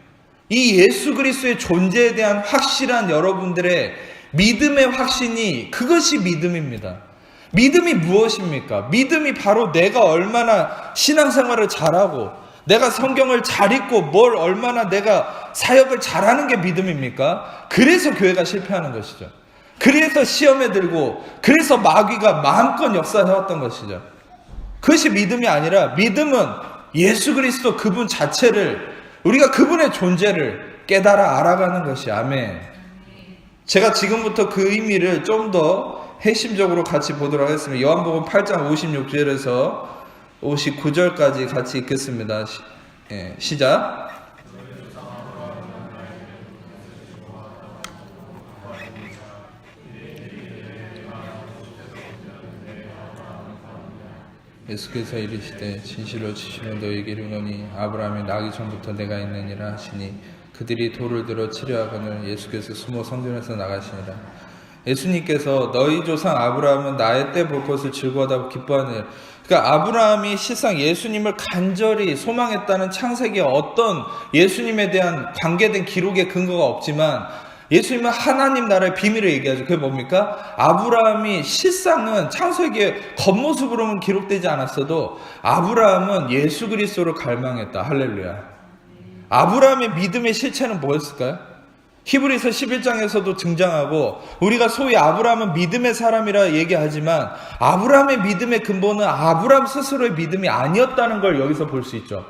이 예수 그리스도의 존재에 대한 확실한 여러분들의 믿음의 확신이 그것이 믿음입니다. 믿음이 무엇입니까? 믿음이 바로 내가 얼마나 신앙생활을 잘하고 내가 성경을 잘 읽고 뭘 얼마나 내가 사역을 잘하는 게 믿음입니까? 그래서 교회가 실패하는 것이죠. 그래서 시험에 들고 그래서 마귀가 마음껏 역사해왔던 것이죠. 그것이 믿음이 아니라 믿음은 예수 그리스도 그분 자체를, 우리가 그분의 존재를 깨달아 알아가는 것이. 아멘. 제가 지금부터 그 의미를 좀 더 핵심적으로 같이 보도록 하겠습니다. 요한복음 8장 56절에서 59절까지 같이 읽겠습니다. 시작. 예수께서 이르시되 진실로 진실로 너희에게 이르노니 아브라함이 나기 전부터 내가 있느니라 하시니 그들이 돌을 들어 치려하거늘 예수께서 숨어 성전에서 나가시니라. 예수님께서 너희 조상 아브라함은 나의 때 볼 것을 즐거워하다고 기뻐하느니라. 그러니까 아브라함이 실상 예수님을 간절히 소망했다는 창세기에 어떤 예수님에 대한 관계된 기록의 근거가 없지만 예수님은 하나님 나라의 비밀을 얘기하죠. 그게 뭡니까? 아브라함이 실상은 창세기에 겉모습으로는 기록되지 않았어도 아브라함은 예수 그리스도를 갈망했다. 할렐루야. 아브라함의 믿음의 실체는 뭐였을까요? 히브리서 11장에서도 등장하고 우리가 소위 아브라함은 믿음의 사람이라 얘기하지만 아브라함의 믿음의 근본은 아브라함 스스로의 믿음이 아니었다는 걸 여기서 볼 수 있죠.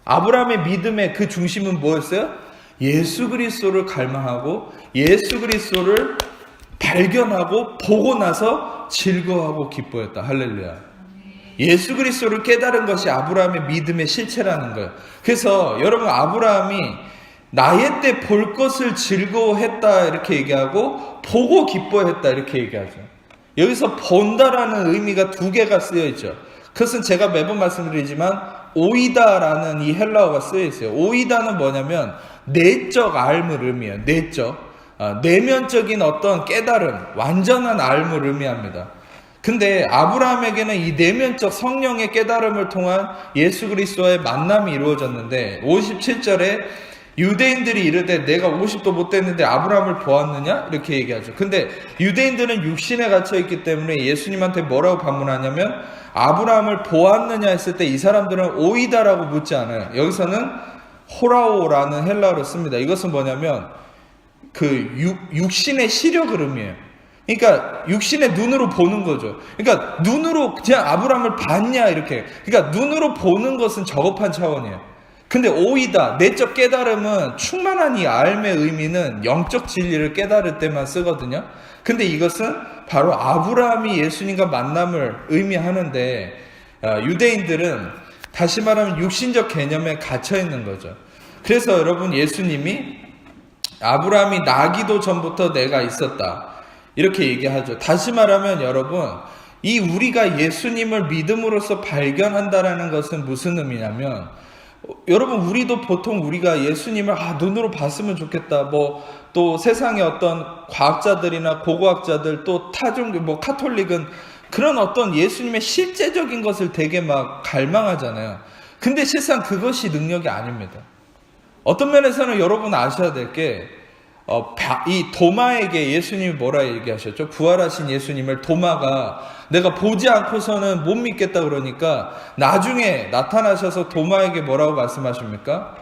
아브라함의 믿음의 그 중심은 뭐였어요? 예수 그리스도를 갈망하고 예수 그리스도를 발견하고 보고 나서 즐거워하고 기뻐했다. 할렐루야. 예수 그리스도를 깨달은 것이 아브라함의 믿음의 실체라는 거예요. 그래서 여러분, 아브라함이 나의 때 볼 것을 즐거워했다 이렇게 얘기하고 보고 기뻐했다 이렇게 얘기하죠. 여기서 본다라는 의미가 두 개가 쓰여 있죠. 그것은 제가 매번 말씀드리지만 오이다라는 이 헬라어가 쓰여 있어요. 오이다는 뭐냐면 내적 알을 의미해요. 내면적인 어떤 깨달음, 완전한 알을 의미합니다. 근데 아브라함에게는 이 내면적 성령의 깨달음을 통한 예수 그리스도와의 만남이 이루어졌는데 57절에 유대인들이 이르되 내가 50도 못 됐는데 아브라함을 보았느냐? 이렇게 얘기하죠. 근데 유대인들은 육신에 갇혀 있기 때문에 예수님한테 뭐라고 반문하냐면 아브라함을 보았느냐 했을 때 이 사람들은 오이다라고 묻지 않아요. 여기서는 호라오라는 헬라어를 씁니다. 이것은 뭐냐면 그 육신의 시력을 의미해요. 그러니까 육신의 눈으로 보는 거죠. 그러니까 눈으로 그냥 아브라함을 봤냐 이렇게. 그러니까 눈으로 보는 것은 저급한 차원이에요. 근데 오이다, 내적 깨달음은 충만한 이 알의 의미는 영적 진리를 깨달을 때만 쓰거든요. 근데 이것은 바로 아브라함이 예수님과 만남을 의미하는데 유대인들은 다시 말하면 육신적 개념에 갇혀 있는 거죠. 그래서 여러분, 예수님이 아브라함이 나기도 전부터 내가 있었다 이렇게 얘기하죠. 다시 말하면 여러분, 이 우리가 예수님을 믿음으로써 발견한다라는 것은 무슨 의미냐면, 여러분, 우리도 보통 우리가 예수님을 눈으로 봤으면 좋겠다. 또 세상의 어떤 과학자들이나 고고학자들, 또 타종교, 카톨릭은 그런 어떤 예수님의 실제적인 것을 되게 막 갈망하잖아요. 근데 실상 그것이 능력이 아닙니다. 어떤 면에서는 여러분 아셔야 될 게, 이 도마에게 예수님이 뭐라 얘기하셨죠? 부활하신 예수님을 도마가 내가 보지 않고서는 못 믿겠다 그러니까 나중에 나타나셔서 도마에게 뭐라고 말씀하십니까?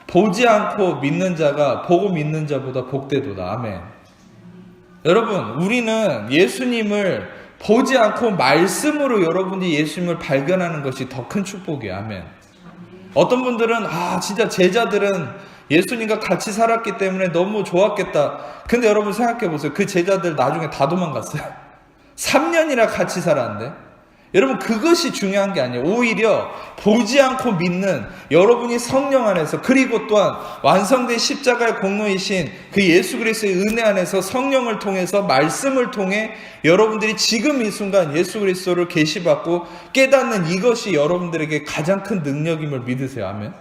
보지 않고 믿는 자가 보고 믿는 자보다 복되도다. 아멘. 여러분, 우리는 예수님을 보지 않고 말씀으로 여러분들이 예수님을 발견하는 것이 더 큰 축복이에요. 아멘. 어떤 분들은 진짜 제자들은 예수님과 같이 살았기 때문에 너무 좋았겠다. 근데 여러분 생각해 보세요. 그 제자들 나중에 다 도망갔어요. 3년이나 같이 살았는데. 여러분, 그것이 중요한 게 아니에요. 오히려 보지 않고 믿는 여러분이 성령 안에서, 그리고 또한 완성된 십자가의 공로이신 그 예수 그리스도의 은혜 안에서 성령을 통해서 말씀을 통해 여러분들이 지금 이 순간 예수 그리스도를 계시받고 깨닫는 이것이 여러분들에게 가장 큰 능력임을 믿으세요. 아멘.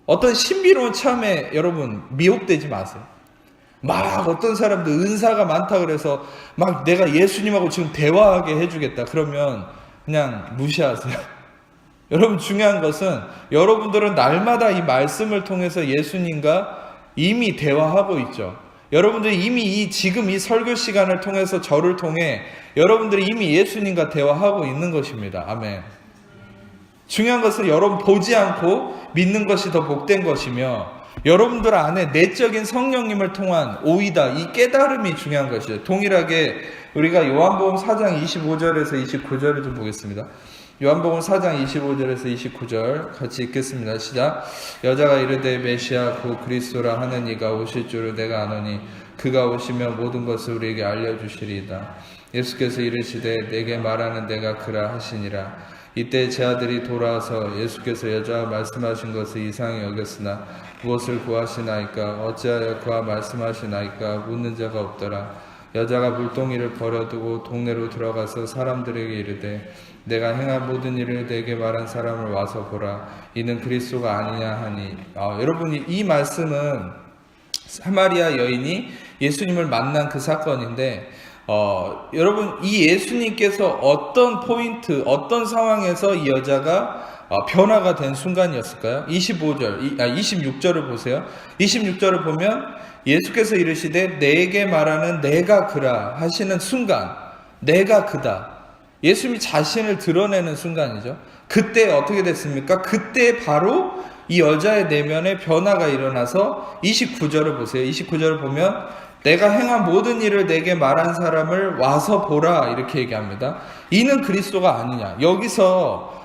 어떤 신비로운 체험에 여러분 미혹되지 마세요. 막 어떤 사람들 은사가 많다 그래서 막 내가 예수님하고 지금 대화하게 해주겠다 그러면 그냥 무시하세요. 여러분, 중요한 것은 여러분들은 날마다 이 말씀을 통해서 예수님과 이미 대화하고 있죠. 여러분들이 이미 지금 이 설교 시간을 통해서 저를 통해 여러분들이 이미 예수님과 대화하고 있는 것입니다. 아멘. 중요한 것은 여러분 보지 않고 믿는 것이 더 복된 것이며, 여러분들 안에 내적인 성령님을 통한 오이다, 이 깨달음이 중요한 것이에요. 동일하게 우리가 요한복음 4장 25절에서 29절을 좀 보겠습니다. 요한복음 4장 25절에서 29절 같이 읽겠습니다. 시작. 여자가 이르되 메시아 곧 그리스도라 하는 이가 오실 줄을 내가 아노니 그가 오시면 모든 것을 우리에게 알려주시리이다. 예수께서 이르시되 내게 말하는 내가 그라 하시니라. 이때 제 아들이 돌아와서 예수께서 여자와 말씀하신 것을 이상히 여겼으나 무엇을 구하시나이까 어찌하여 그와 말씀하시나이까 묻는 자가 없더라. 여자가 물동이를 버려두고 동네로 들어가서 사람들에게 이르되 내가 행한 모든 일을 내게 말한 사람을 와서 보라. 이는 그리스도가 아니냐 하니. 여러분이 이 말씀은 사마리아 여인이 예수님을 만난 그 사건인데 여러분 이 예수님께서 어떤 포인트, 어떤 상황에서 이 여자가 변화가 된 순간이었을까요? 26절을 보세요. 26절을 보면 예수께서 이르시되 내게 말하는 내가 그라 하시는 순간, 내가 그다. 예수님이 자신을 드러내는 순간이죠. 그때 어떻게 됐습니까? 그때 바로 이 여자의 내면에 변화가 일어나서 29절을 보세요. 29절을 보면 내가 행한 모든 일을 내게 말한 사람을 와서 보라 이렇게 얘기합니다. 이는 그리스도가 아니냐. 여기서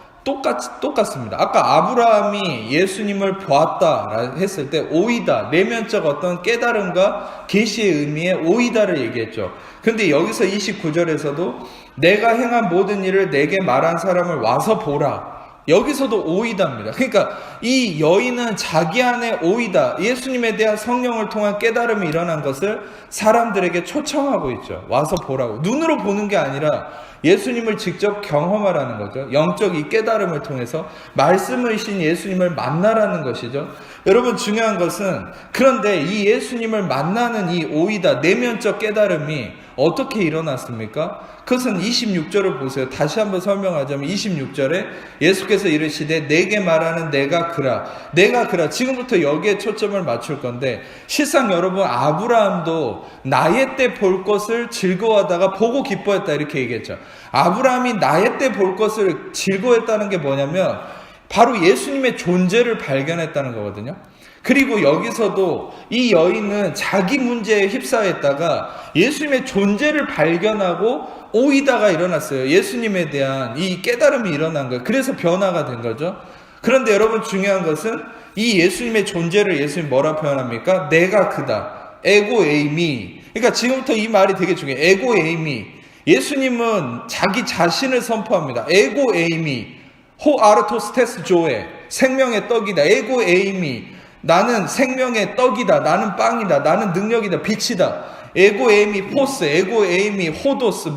똑같습니다. 아까 아브라함이 예수님을 보았다 했을 때 오이다, 내면적 어떤 깨달음과 계시의 의미의 오이다를 얘기했죠. 근데 여기서 29절에서도 내가 행한 모든 일을 내게 말한 사람을 와서 보라. 여기서도 오이다입니다. 그러니까 이 여인은 자기 안에 오이다, 예수님에 대한 성령을 통한 깨달음이 일어난 것을 사람들에게 초청하고 있죠. 와서 보라고. 눈으로 보는 게 아니라 예수님을 직접 경험하라는 거죠. 영적 이 깨달음을 통해서 말씀이신 예수님을 만나라는 것이죠. 여러분 중요한 것은 그런데 이 예수님을 만나는 이 오이다, 내면적 깨달음이 어떻게 일어났습니까? 그것은 26절을 보세요. 다시 한번 설명하자면 26절에 예수께서 이르시되 내게 말하는 내가 그라. 내가 그라. 지금부터 여기에 초점을 맞출 건데 실상 여러분 아브라함도 나의 때 볼 것을 즐거워하다가 보고 기뻐했다 이렇게 얘기했죠. 아브라함이 나의 때 볼 것을 즐거워했다는 게 뭐냐면 바로 예수님의 존재를 발견했다는 거거든요. 그리고 여기서도 이 여인은 자기 문제에 휩싸였다가 예수님의 존재를 발견하고 오이다가 일어났어요. 예수님에 대한 이 깨달음이 일어난 거예요. 그래서 변화가 된 거죠. 그런데 여러분 중요한 것은 이 예수님의 존재를 예수님 뭐라 표현합니까? 내가 그다. 에고 에이미. 그러니까 지금부터 이 말이 되게 중요해요. 에고 에이미. 예수님은 자기 자신을 선포합니다. 에고 에이미. 호 아르토스테스 조에. 생명의 떡이다. 에고 에이미. 나는 생명의 떡이다. 나는 빵이다. 나는 능력이다. 빛이다. 에고 에이미 포스, 에고 에이미 호도스,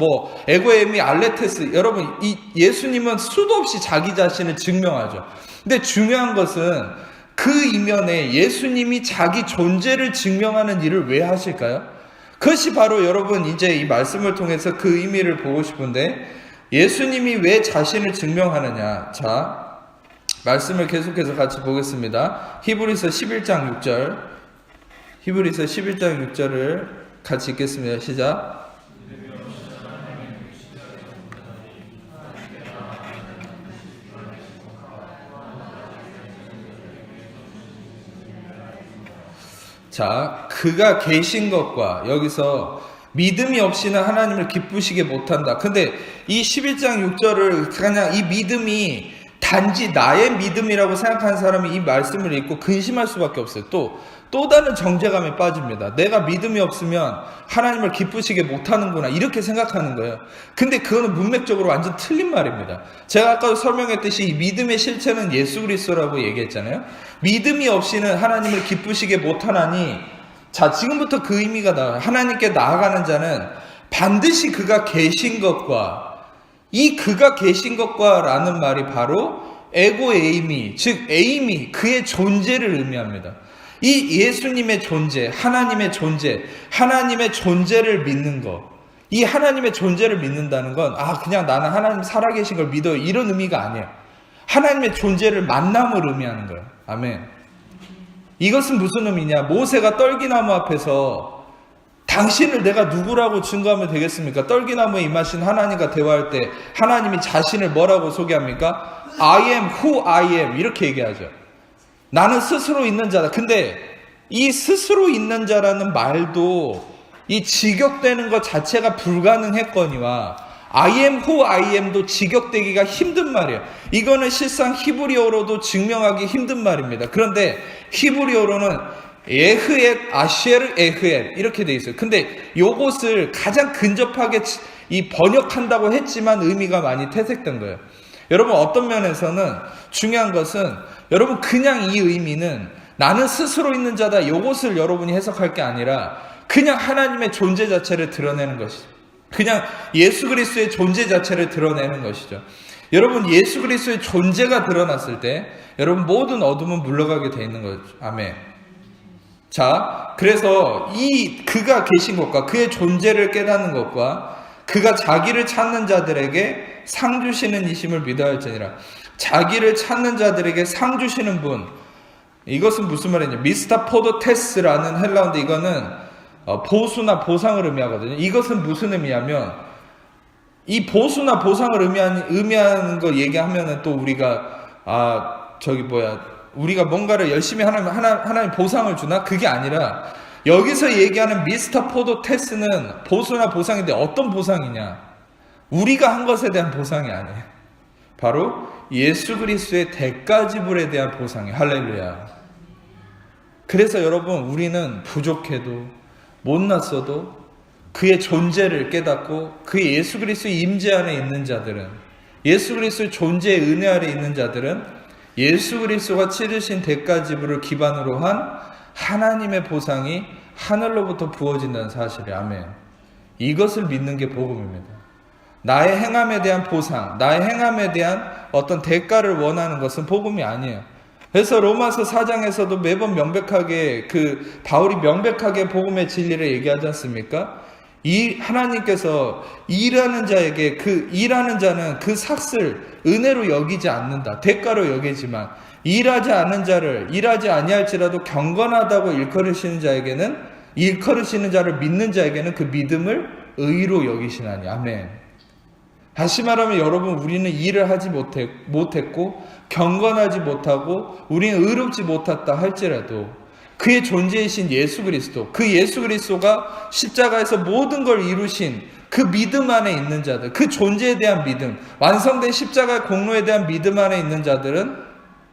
에고 에이미 알레테스. 여러분, 이 예수님은 수도 없이 자기 자신을 증명하죠. 근데 중요한 것은 그 이면에 예수님이 자기 존재를 증명하는 일을 왜 하실까요? 그것이 바로 여러분 이제 이 말씀을 통해서 그 의미를 보고 싶은데 예수님이 왜 자신을 증명하느냐. 자, 말씀을 계속해서 같이 보겠습니다. 히브리서 11장 6절. 히브리서 11장 6절을 같이 읽겠습니다. 시작. 자, 그가 계신 것과 여기서 믿음이 없이는 하나님을 기쁘시게 못한다. 근데 이 11장 6절을 그냥 이 믿음이 단지 나의 믿음이라고 생각하는 사람이 이 말씀을 읽고 근심할 수밖에 없어요. 또 다른 정죄감에 빠집니다. 내가 믿음이 없으면 하나님을 기쁘시게 못하는구나 이렇게 생각하는 거예요. 근데 그거는 문맥적으로 완전 틀린 말입니다. 제가 아까도 설명했듯이 이 믿음의 실체는 예수 그리스도라고 얘기했잖아요. 믿음이 없이는 하나님을 기쁘시게 못하나니 자 지금부터 그 의미가 나와요. 하나님께 나아가는 자는 반드시 그가 계신 것과 이 그가 계신 것과 라는 말이 바로 에고 에이미, 즉 에이미, 그의 존재를 의미합니다. 이 예수님의 존재, 하나님의 존재, 하나님의 존재를 믿는 것. 이 하나님의 존재를 믿는다는 건 그냥 나는 하나님 살아계신 걸 믿어요 이런 의미가 아니에요. 하나님의 존재를 만남을 의미하는 거예요. 아멘. 이것은 무슨 의미냐? 모세가 떨기나무 앞에서 당신을 내가 누구라고 증거하면 되겠습니까? 떨기나무에 임하신 하나님과 대화할 때 하나님이 자신을 뭐라고 소개합니까? I am who I am 이렇게 얘기하죠. 나는 스스로 있는 자다. 근데 이 스스로 있는 자라는 말도 이 직역되는 것 자체가 불가능했거니와 I am who I am도 직역되기가 힘든 말이에요. 이거는 실상 히브리어로도 증명하기 힘든 말입니다. 그런데 히브리어로는 에흐엣 아쉐르 에흐엣 이렇게 돼 있어요. 근데 요것을 가장 근접하게 이 번역한다고 했지만 의미가 많이 퇴색된 거예요. 여러분, 어떤 면에서는 중요한 것은 여러분 그냥 이 의미는 나는 스스로 있는 자다 요것을 여러분이 해석할 게 아니라 그냥 하나님의 존재 자체를 드러내는 것이죠. 그냥 예수 그리스도의 존재 자체를 드러내는 것이죠. 여러분, 예수 그리스도의 존재가 드러났을 때 여러분 모든 어둠은 물러가게 돼 있는 거죠. 아멘. 자, 그래서 이 그가 계신 것과 그의 존재를 깨닫는 것과 그가 자기를 찾는 자들에게 상 주시는 이심을 믿어야 할지니라. 자기를 찾는 자들에게 상 주시는 분, 이것은 무슨 말이냐, 미스타포도테스라는 헬라어인데 이거는 보수나 보상을 의미하거든요. 이것은 무슨 의미냐면, 이 보수나 보상을 의미하는 거 얘기하면은 또 우리가 우리가 뭔가를 열심히 하나님 보상을 주나? 그게 아니라 여기서 얘기하는 미스타포도테스는 보수나 보상인데 어떤 보상이냐? 우리가 한 것에 대한 보상이 아니에요. 바로 예수 그리스도의 대가 지불에 대한 보상이에요. 할렐루야. 그래서 여러분, 우리는 부족해도 못났어도 그의 존재를 깨닫고 그의 예수 그리스도의 임재 안에 있는 자들은, 예수 그리스도의 존재의 은혜 아래 있는 자들은 예수 그리스도가 치르신 대가 지불을 기반으로 한 하나님의 보상이 하늘로부터 부어진다는 사실이에요. 아멘. 이것을 믿는 게 복음입니다. 나의 행함에 대한 보상, 나의 행함에 대한 어떤 대가를 원하는 것은 복음이 아니에요. 그래서 로마서 4장에서도 매번 명백하게 바울이 명백하게 복음의 진리를 얘기하지 않습니까? 이 하나님께서 일하는 자에게 일하는 자는 그 삭을 은혜로 여기지 않는다. 대가로 여기지만 일하지 않는 자를 일하지 아니할지라도 경건하다고 일컬으시는 자를 믿는 자에게는 그 믿음을 의로 여기시나니. 아멘. 다시 말하면 여러분, 우리는 일을 하지 못했고 경건하지 못하고 우리는 의롭지 못했다 할지라도 그의 존재이신 예수 그리스도, 그 예수 그리스도가 십자가에서 모든 걸 이루신 그 믿음 안에 있는 자들, 그 존재에 대한 믿음, 완성된 십자가의 공로에 대한 믿음 안에 있는 자들은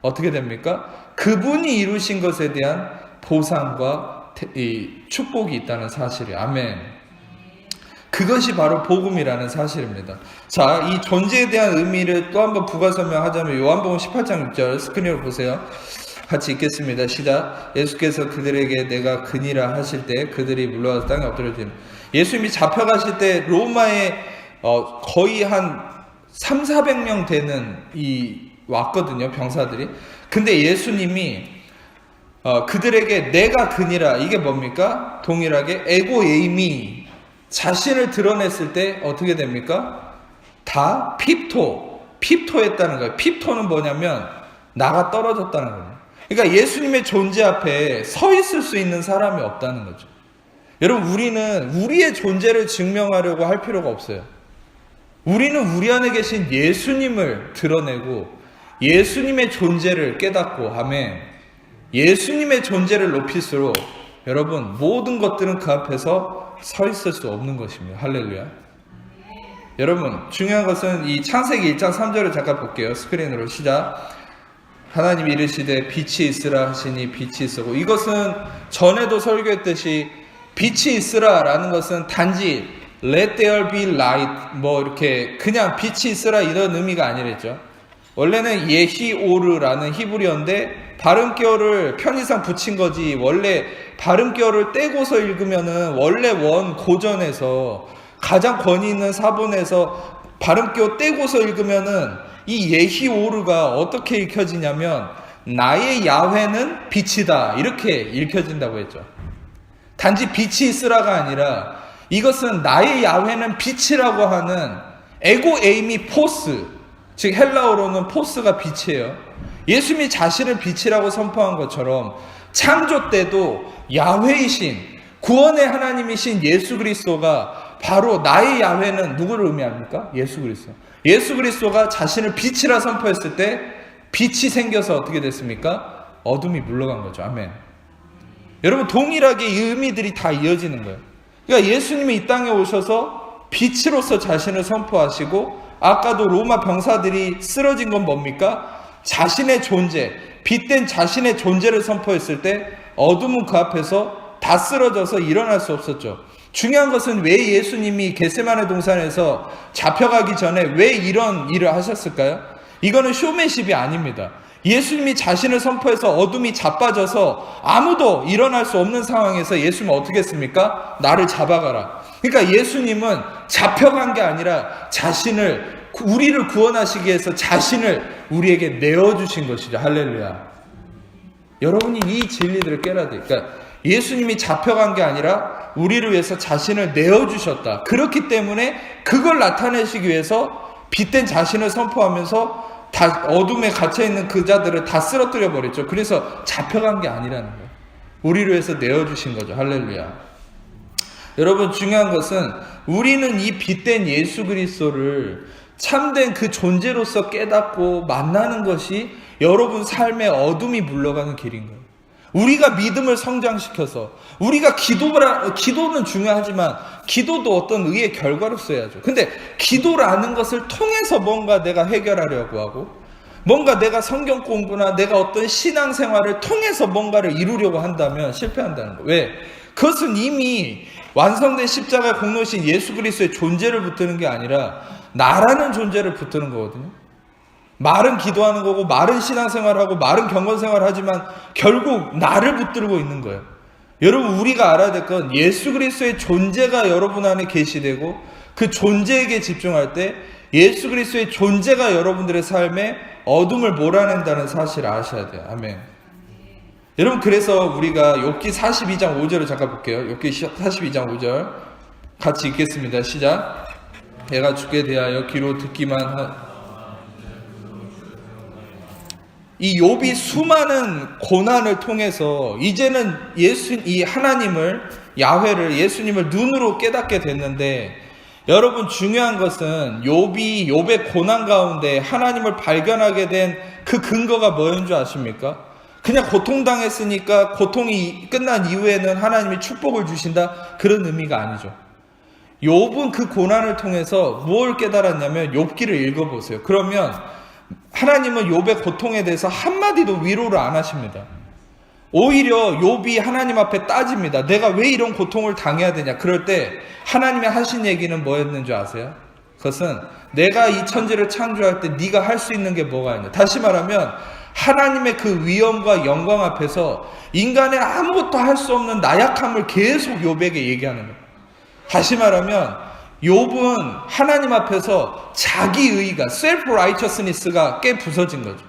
어떻게 됩니까? 그분이 이루신 것에 대한 보상과 축복이 있다는 사실이에요. 아멘. 그것이 바로 복음이라는 사실입니다. 자, 이 존재에 대한 의미를 또 한번 부가 설명하자면 요한복음 18장 6절 스크린으로 보세요. 같이 읽겠습니다. 시작. 예수께서 그들에게 내가 그니라 하실 때 그들이 물러와서 땅에 엎드려지는, 예수님이 잡혀가실 때 로마에 거의 한 300~400명 되는 왔거든요, 병사들이. 근데 예수님이 그들에게 내가 그니라, 이게 뭡니까? 동일하게 에고에이미, 자신을 드러냈을 때 어떻게 됩니까? 다 핍토했다는 거예요. 핍토는 뭐냐면 나가 떨어졌다는 거예요. 그러니까 예수님의 존재 앞에 서 있을 수 있는 사람이 없다는 거죠. 여러분, 우리는 우리의 존재를 증명하려고 할 필요가 없어요. 우리는 우리 안에 계신 예수님을 드러내고 예수님의 존재를 깨닫고, 아멘, 예수님의 존재를 높일수록 여러분 모든 것들은 그 앞에서 서 있을 수 없는 것입니다. 할렐루야. 여러분, 중요한 것은 이 창세기 1장 3절을 잠깐 볼게요. 스크린으로 시작. 하나님이 이르시되 빛이 있으라 하시니 빛이 있었고, 이것은 전에도 설교했듯이 빛이 있으라 라는 것은 단지 let there be light 이렇게 그냥 빛이 있으라 이런 의미가 아니랬죠. 원래는 예히오르라는 히브리어인데 발음결을 편의상 붙인 거지, 원래 발음결을 떼고서 읽으면은 원래 고전에서 가장 권위 있는 사본에서 발음결 떼고서 읽으면은 이 예히오르가 어떻게 읽혀지냐면 나의 야훼는 빛이다 이렇게 읽혀진다고 했죠. 단지 빛이 있으라가 아니라 이것은 나의 야훼는 빛이라고 하는 에고에이미 포스, 즉 헬라어로는 포스가 빛이에요. 예수님이 자신을 빛이라고 선포한 것처럼 창조 때도 야훼이신 구원의 하나님이신 예수 그리스도가 바로 나의 야훼는 누구를 의미합니까? 예수 그리스도. 예수 그리스도가 자신을 빛이라 선포했을 때 빛이 생겨서 어떻게 됐습니까? 어둠이 물러간 거죠. 아멘. 여러분, 동일하게 이 의미들이 다 이어지는 거예요. 그러니까 예수님이 이 땅에 오셔서 빛으로서 자신을 선포하시고, 아까도 로마 병사들이 쓰러진 건 뭡니까? 자신의 존재, 빛된 자신의 존재를 선포했을 때 어둠은 그 앞에서 다 쓰러져서 일어날 수 없었죠. 중요한 것은 왜 예수님이 겟세마네 동산에서 잡혀가기 전에 왜 이런 일을 하셨을까요? 이거는 쇼맨십이 아닙니다. 예수님이 자신을 선포해서 어둠이 자빠져서 아무도 일어날 수 없는 상황에서 예수님은 어떻게 했습니까? 나를 잡아가라. 그러니까 예수님은 잡혀간 게 아니라 자신을, 우리를 구원하시기 위해서 자신을 우리에게 내어주신 것이죠. 할렐루야. 여러분이 이 진리들을 깨달아야 돼요. 그러니까 예수님이 잡혀간 게 아니라 우리를 위해서 자신을 내어주셨다. 그렇기 때문에 그걸 나타내시기 위해서 빛된 자신을 선포하면서 다 어둠에 갇혀있는 그 자들을 다 쓰러뜨려 버렸죠. 그래서 잡혀간 게 아니라는 거예요. 우리를 위해서 내어주신 거죠. 할렐루야. 여러분, 중요한 것은 우리는 이 빛된 예수 그리스도를 참된 그 존재로서 깨닫고 만나는 것이 여러분 삶의 어둠이 물러가는 길인 거예요. 우리가 믿음을 성장시켜서, 우리가 기도는 중요하지만 기도도 어떤 의의 결과로 써야죠. 근데 기도라는 것을 통해서 뭔가 내가 해결하려고 하고, 뭔가 내가 성경 공부나 내가 어떤 신앙생활을 통해서 뭔가를 이루려고 한다면 실패한다는 거예요. 왜? 그것은 이미 완성된 십자가 공로신 예수 그리스도의 존재를 붙드는 게 아니라 나라는 존재를 붙드는 거거든요. 말은 기도하는 거고, 말은 신앙생활하고, 말은 경건생활하지만 결국 나를 붙들고 있는 거예요. 여러분, 우리가 알아야 될 건 예수 그리스도의 존재가 여러분 안에 계시되고, 그 존재에게 집중할 때 예수 그리스도의 존재가 여러분들의 삶에 어둠을 몰아낸다는 사실을 아셔야 돼요. 아멘. 여러분, 그래서 우리가 욥기 42장 5절을 잠깐 볼게요. 욥기 42장 5절 같이 읽겠습니다. 시작. 내가 주께 대하여 귀로 듣기만 이 욥이 수많은 고난을 통해서 이제는 이 하나님을, 야훼를, 예수님을 눈으로 깨닫게 됐는데, 여러분, 중요한 것은 욥의 고난 가운데 하나님을 발견하게 된 그 근거가 뭐였는 줄 아십니까? 그냥 고통당했으니까 고통이 끝난 이후에는 하나님이 축복을 주신다, 그런 의미가 아니죠. 욥은 그 고난을 통해서 뭘 깨달았냐면, 욥기를 읽어보세요. 그러면 하나님은 욥의 고통에 대해서 한마디도 위로를 안 하십니다. 오히려 욥이 하나님 앞에 따집니다. 내가 왜 이런 고통을 당해야 되냐. 그럴 때 하나님이 하신 얘기는 뭐였는 줄 아세요? 그것은 내가 이 천지를 창조할 때 네가 할 수 있는 게 뭐가 있냐. 다시 말하면 하나님의 그 위엄과 영광 앞에서 인간의 아무것도 할 수 없는 나약함을 계속 욥에게 얘기하는 거예요. 다시 말하면 욥은 하나님 앞에서 자기 의의가, self-righteousness가 깨 부서진 거죠.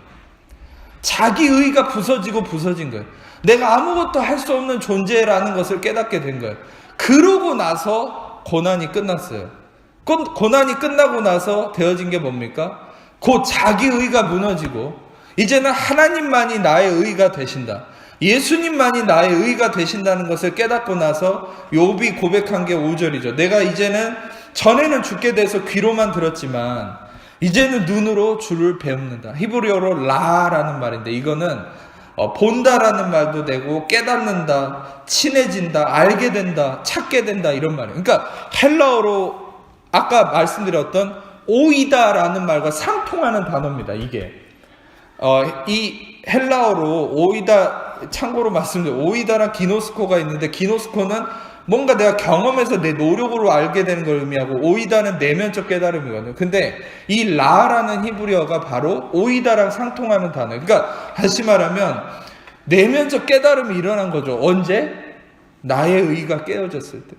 자기 의의가 부서진 거예요. 내가 아무것도 할 수 없는 존재라는 것을 깨닫게 된 거예요. 그러고 나서 고난이 끝났어요. 고난이 끝나고 나서 되어진 게 뭡니까? 곧 자기 의의가 무너지고, 이제는 하나님만이 나의 의의가 되신다. 예수님만이 나의 의의가 되신다는 것을 깨닫고 나서 욥이 고백한 게 5절이죠. 내가 이제는, 전에는 주께 대해서 귀로만 들었지만 이제는 눈으로 주를 배웁는다. 히브리어로 라라는 말인데, 이거는 본다라는 말도 되고, 깨닫는다, 친해진다, 알게 된다, 찾게 된다, 이런 말이에요. 그러니까 헬라어로 아까 말씀드렸던 오이다라는 말과 상통하는 단어입니다. 이게 이 헬라어로 오이다, 참고로 말씀드려요. 오이다랑 기노스코가 있는데, 기노스코는 뭔가 내가 경험해서 내 노력으로 알게 되는 걸 의미하고, 오이다는 내면적 깨달음이거든요. 근데 이 라라는 히브리어가 바로 오이다랑 상통하는 단어예요. 그러니까 다시 말하면 내면적 깨달음이 일어난 거죠. 언제? 나의 의의가 깨어졌을 때,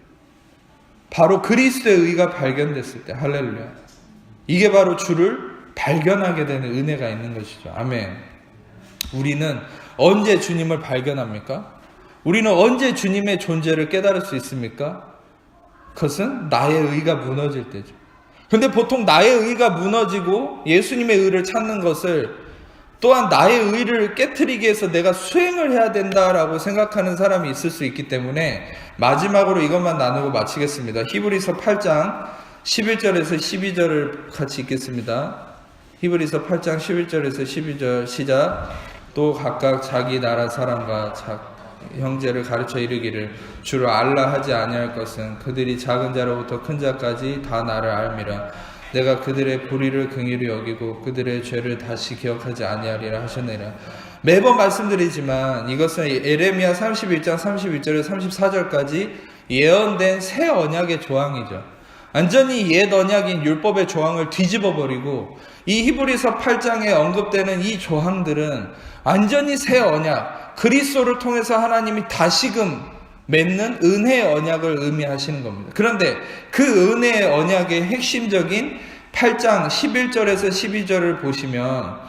바로 그리스도의 의의가 발견됐을 때. 할렐루야. 이게 바로 주를 발견하게 되는 은혜가 있는 것이죠. 아멘. 우리는 언제 주님을 발견합니까? 우리는 언제 주님의 존재를 깨달을 수 있습니까? 그것은 나의 의가 무너질 때죠. 근데 보통 나의 의가 무너지고 예수님의 의를 찾는 것을, 또한 나의 의를 깨트리기 위해서 내가 수행을 해야 된다라고 생각하는 사람이 있을 수 있기 때문에, 마지막으로 이것만 나누고 마치겠습니다. 히브리서 8장 11절에서 12절을 같이 읽겠습니다. 히브리서 8장 11절에서 12절 시작. 또 각각 자기 나라 사람과 형제를 가르쳐 이르기를 주를 알라 하지 아니할 것은 그들이 작은 자로부터 큰 자까지 다 나를 알미라. 내가 그들의 불의를 긍휼히 여기고 그들의 죄를 다시 기억하지 아니하리라 하셨느니라. 매번 말씀드리지만 이것은 예레미야 31장 31절에서 34절까지 예언된 새 언약의 조항이죠. 완전히 옛 언약인 율법의 조항을 뒤집어버리고 이 히브리서 8장에 언급되는 이 조항들은 완전히 새 언약, 그리스도를 통해서 하나님이 다시금 맺는 은혜의 언약을 의미하시는 겁니다. 그런데 그 은혜의 언약의 핵심적인 8장 11절에서 12절을 보시면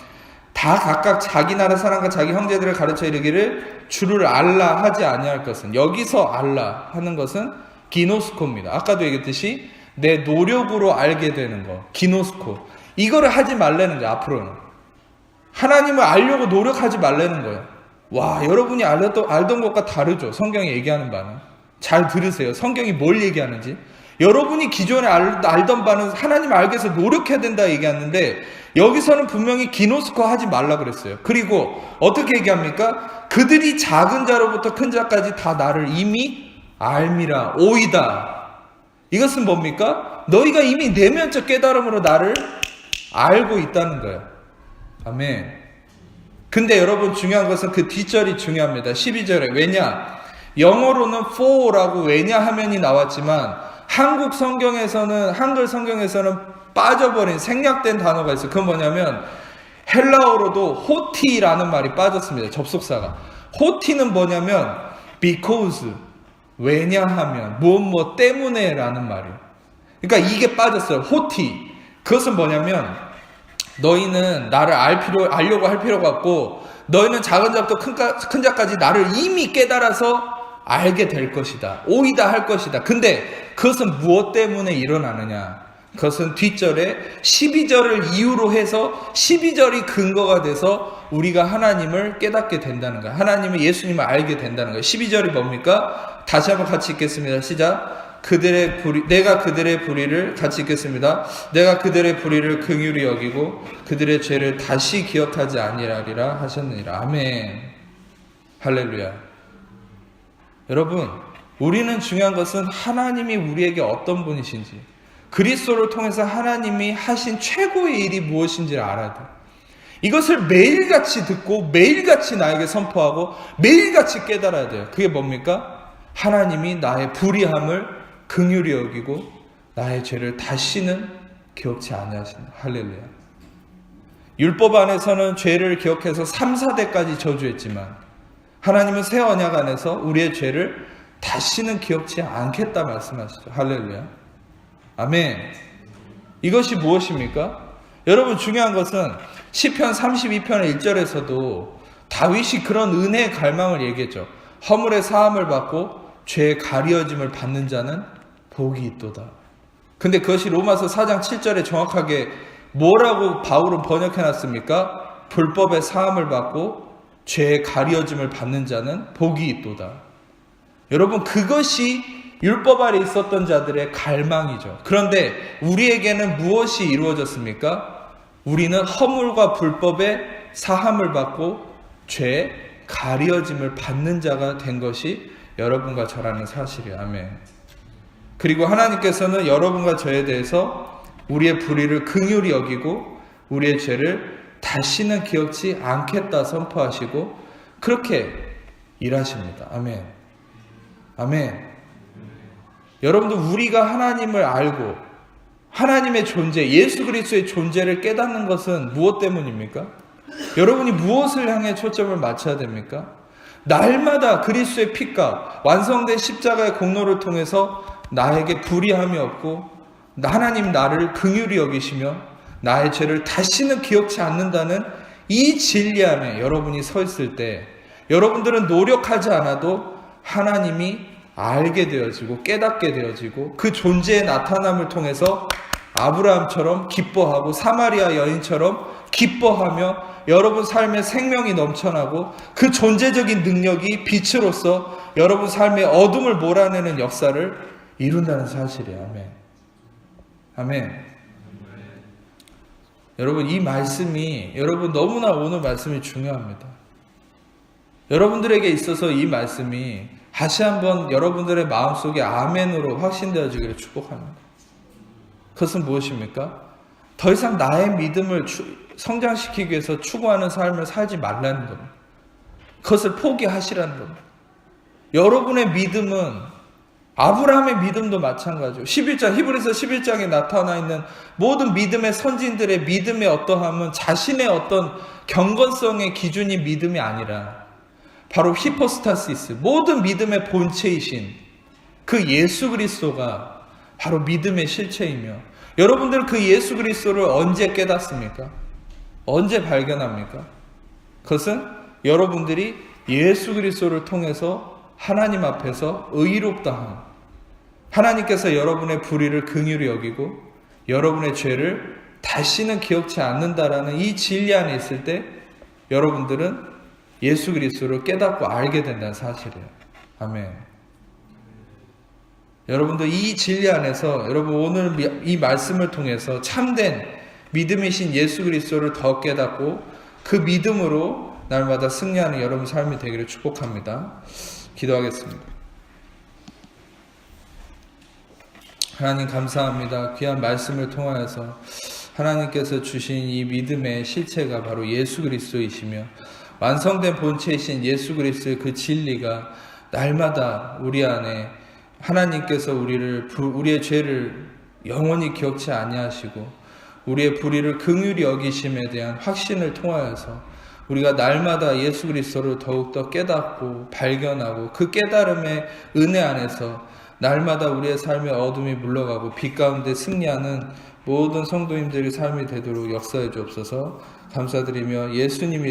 다 각각 자기 나라 사람과 자기 형제들을 가르쳐 이르기를 주를 알라 하지 아니할 것은, 여기서 알라 하는 것은 기노스코입니다. 아까도 얘기했듯이 내 노력으로 알게 되는 거, 기노스코. 이거를 하지 말라는 거예요. 앞으로는 하나님을 알려고 노력하지 말라는 거예요. 와, 여러분이 알던 것과 다르죠. 성경이 얘기하는 바는. 잘 들으세요. 성경이 뭘 얘기하는지. 여러분이 기존에 알던 바는 하나님을 알기 위해서 노력해야 된다 얘기하는데, 여기서는 분명히 기노스코 하지 말라 그랬어요. 그리고 어떻게 얘기합니까? 그들이 작은 자로부터 큰 자까지 다 나를 이미 알미라. 오이다. 이것은 뭡니까? 너희가 이미 내면적 깨달음으로 나를 알고 있다는 거예요. 아멘. 근데 여러분 중요한 것은 그 뒷절이 중요합니다. 12절에. 왜냐? 영어로는 for라고 왜냐하면이 나왔지만 한글 성경에서는 빠져버린 생략된 단어가 있어요. 그건 뭐냐면 헬라어로도 호티라는 말이 빠졌습니다. 접속사가. 호티는 뭐냐면 because, 왜냐하면, 무엇 때문에 라는 말이에요. 그러니까 이게 빠졌어요. 호티. 그것은 뭐냐면 너희는 나를 알려고 할 필요가 없고, 너희는 작은 자부터 큰 자까지 나를 이미 깨달아서 알게 될 것이다. 오이다 할 것이다. 근데 그것은 무엇 때문에 일어나느냐? 그것은 뒷절에 12절을 이유로 해서 12절이 근거가 돼서 우리가 하나님을 깨닫게 된다는 거예요. 하나님을, 예수님을 알게 된다는 거예요. 12절이 뭡니까? 다시 한번 같이 읽겠습니다. 시작. 내가 그들의 불의를 같이 읽겠습니다. 내가 그들의 불의를 긍휼히 여기고 그들의 죄를 다시 기억하지 아니하리라 하셨느니라. 아멘. 할렐루야. 여러분, 우리는 중요한 것은 하나님이 우리에게 어떤 분이신지, 그리스도를 통해서 하나님이 하신 최고의 일이 무엇인지를 알아야 돼요. 이것을 매일같이 듣고 매일같이 나에게 선포하고 매일같이 깨달아야 돼요. 그게 뭡니까? 하나님이 나의 불의함을 긍휼히 여기고 나의 죄를 다시는 기억치 아니하신다. 할렐루야. 율법 안에서는 죄를 기억해서 3, 4대까지 저주했지만 하나님은 새 언약 안에서 우리의 죄를 다시는 기억치 않겠다 말씀하시죠. 할렐루야. 아멘. 이것이 무엇입니까? 여러분, 중요한 것은 시편 32편의 1절에서도 다윗이 그런 은혜의 갈망을 얘기했죠. 허물의 사함을 받고 죄의 가리어짐을 받는 자는 복이 있도다. 근데 그것이 로마서 4장 7절에 정확하게 뭐라고 바울은 번역해놨습니까? 불법의 사함을 받고 죄의 가리어짐을 받는 자는 복이 있도다. 여러분, 그것이 율법 아래 있었던 자들의 갈망이죠. 그런데 우리에게는 무엇이 이루어졌습니까? 우리는 허물과 불법의 사함을 받고 죄의 가리어짐을 받는 자가 된 것이 여러분과 저라는 사실이에요. 아멘. 그리고 하나님께서는 여러분과 저에 대해서 우리의 불의를 긍휼히 여기고 우리의 죄를 다시는 기억지 않겠다 선포하시고 그렇게 일하십니다. 아멘. 아멘. 여러분들, 우리가 하나님을 알고 하나님의 존재, 예수 그리스도의 존재를 깨닫는 것은 무엇 때문입니까? 여러분이 무엇을 향해 초점을 맞춰야 됩니까? 날마다 그리스도의 피가 완성된 십자가의 공로를 통해서 나에게 불의함이 없고 하나님 나를 긍휼히 여기시며 나의 죄를 다시는 기억치 않는다는 이 진리 안에 여러분이 서 있을 때 여러분들은 노력하지 않아도 하나님이 알게 되어지고 깨닫게 되어지고 그 존재의 나타남을 통해서 아브라함처럼 기뻐하고 사마리아 여인처럼 기뻐하며 여러분 삶에 생명이 넘쳐나고 그 존재적인 능력이 빛으로서 여러분 삶의 어둠을 몰아내는 역사를 이룬다는 사실이에요. 아멘. 아멘. 여러분, 이 말씀이, 여러분 너무나 오늘 말씀이 중요합니다. 여러분들에게 있어서 이 말씀이 다시 한번 여러분들의 마음속에 아멘으로 확신되어지기를 축복합니다. 그것은 무엇입니까? 더 이상 나의 믿음을 성장시키기 위해서 추구하는 삶을 살지 말라는 겁니다. 그것을 포기하시라는 겁니다. 여러분의 믿음은 아브라함의 믿음도 마찬가지고 11장 히브리서 11장에 나타나 있는 모든 믿음의 선진들의 믿음의 어떠함은 자신의 어떤 경건성의 기준이 믿음이 아니라 바로 히포스타시스, 모든 믿음의 본체이신 그 예수 그리스도가 바로 믿음의 실체이며, 여러분들 그 예수 그리스도를 언제 깨닫습니까? 언제 발견합니까? 그것은 여러분들이 예수 그리스도를 통해서 하나님 앞에서 의롭다함, 하나님께서 여러분의 불의를 긍휼히 여기고 여러분의 죄를 다시는 기억치 않는다라는 이 진리 안에 있을 때 여러분들은 예수 그리스도를 깨닫고 알게 된다는 사실이에요. 아멘. 여러분들 이 진리 안에서 여러분 오늘 이 말씀을 통해서 참된 믿음이신 예수 그리스도를 더 깨닫고 그 믿음으로 날마다 승리하는 여러분 삶이 되기를 축복합니다. 기도하겠습니다. 하나님 감사합니다. 귀한 말씀을 통하여서 하나님께서 주신 이 믿음의 실체가 바로 예수 그리스도이시며 완성된 본체이신 예수 그리스도의 그 진리가 날마다 우리 안에 하나님께서 우리의 죄를 영원히 기억치 아니하시고 우리의 불의를 긍휼히 여기심에 대한 확신을 통하여서 우리가 날마다 예수 그리스도를 더욱더 깨닫고 발견하고 그 깨달음의 은혜 안에서 날마다 우리의 삶의 어둠이 물러가고 빛 가운데 승리하는 모든 성도님들의 삶이 되도록 역사해 주옵소서. 감사드리며 예수님이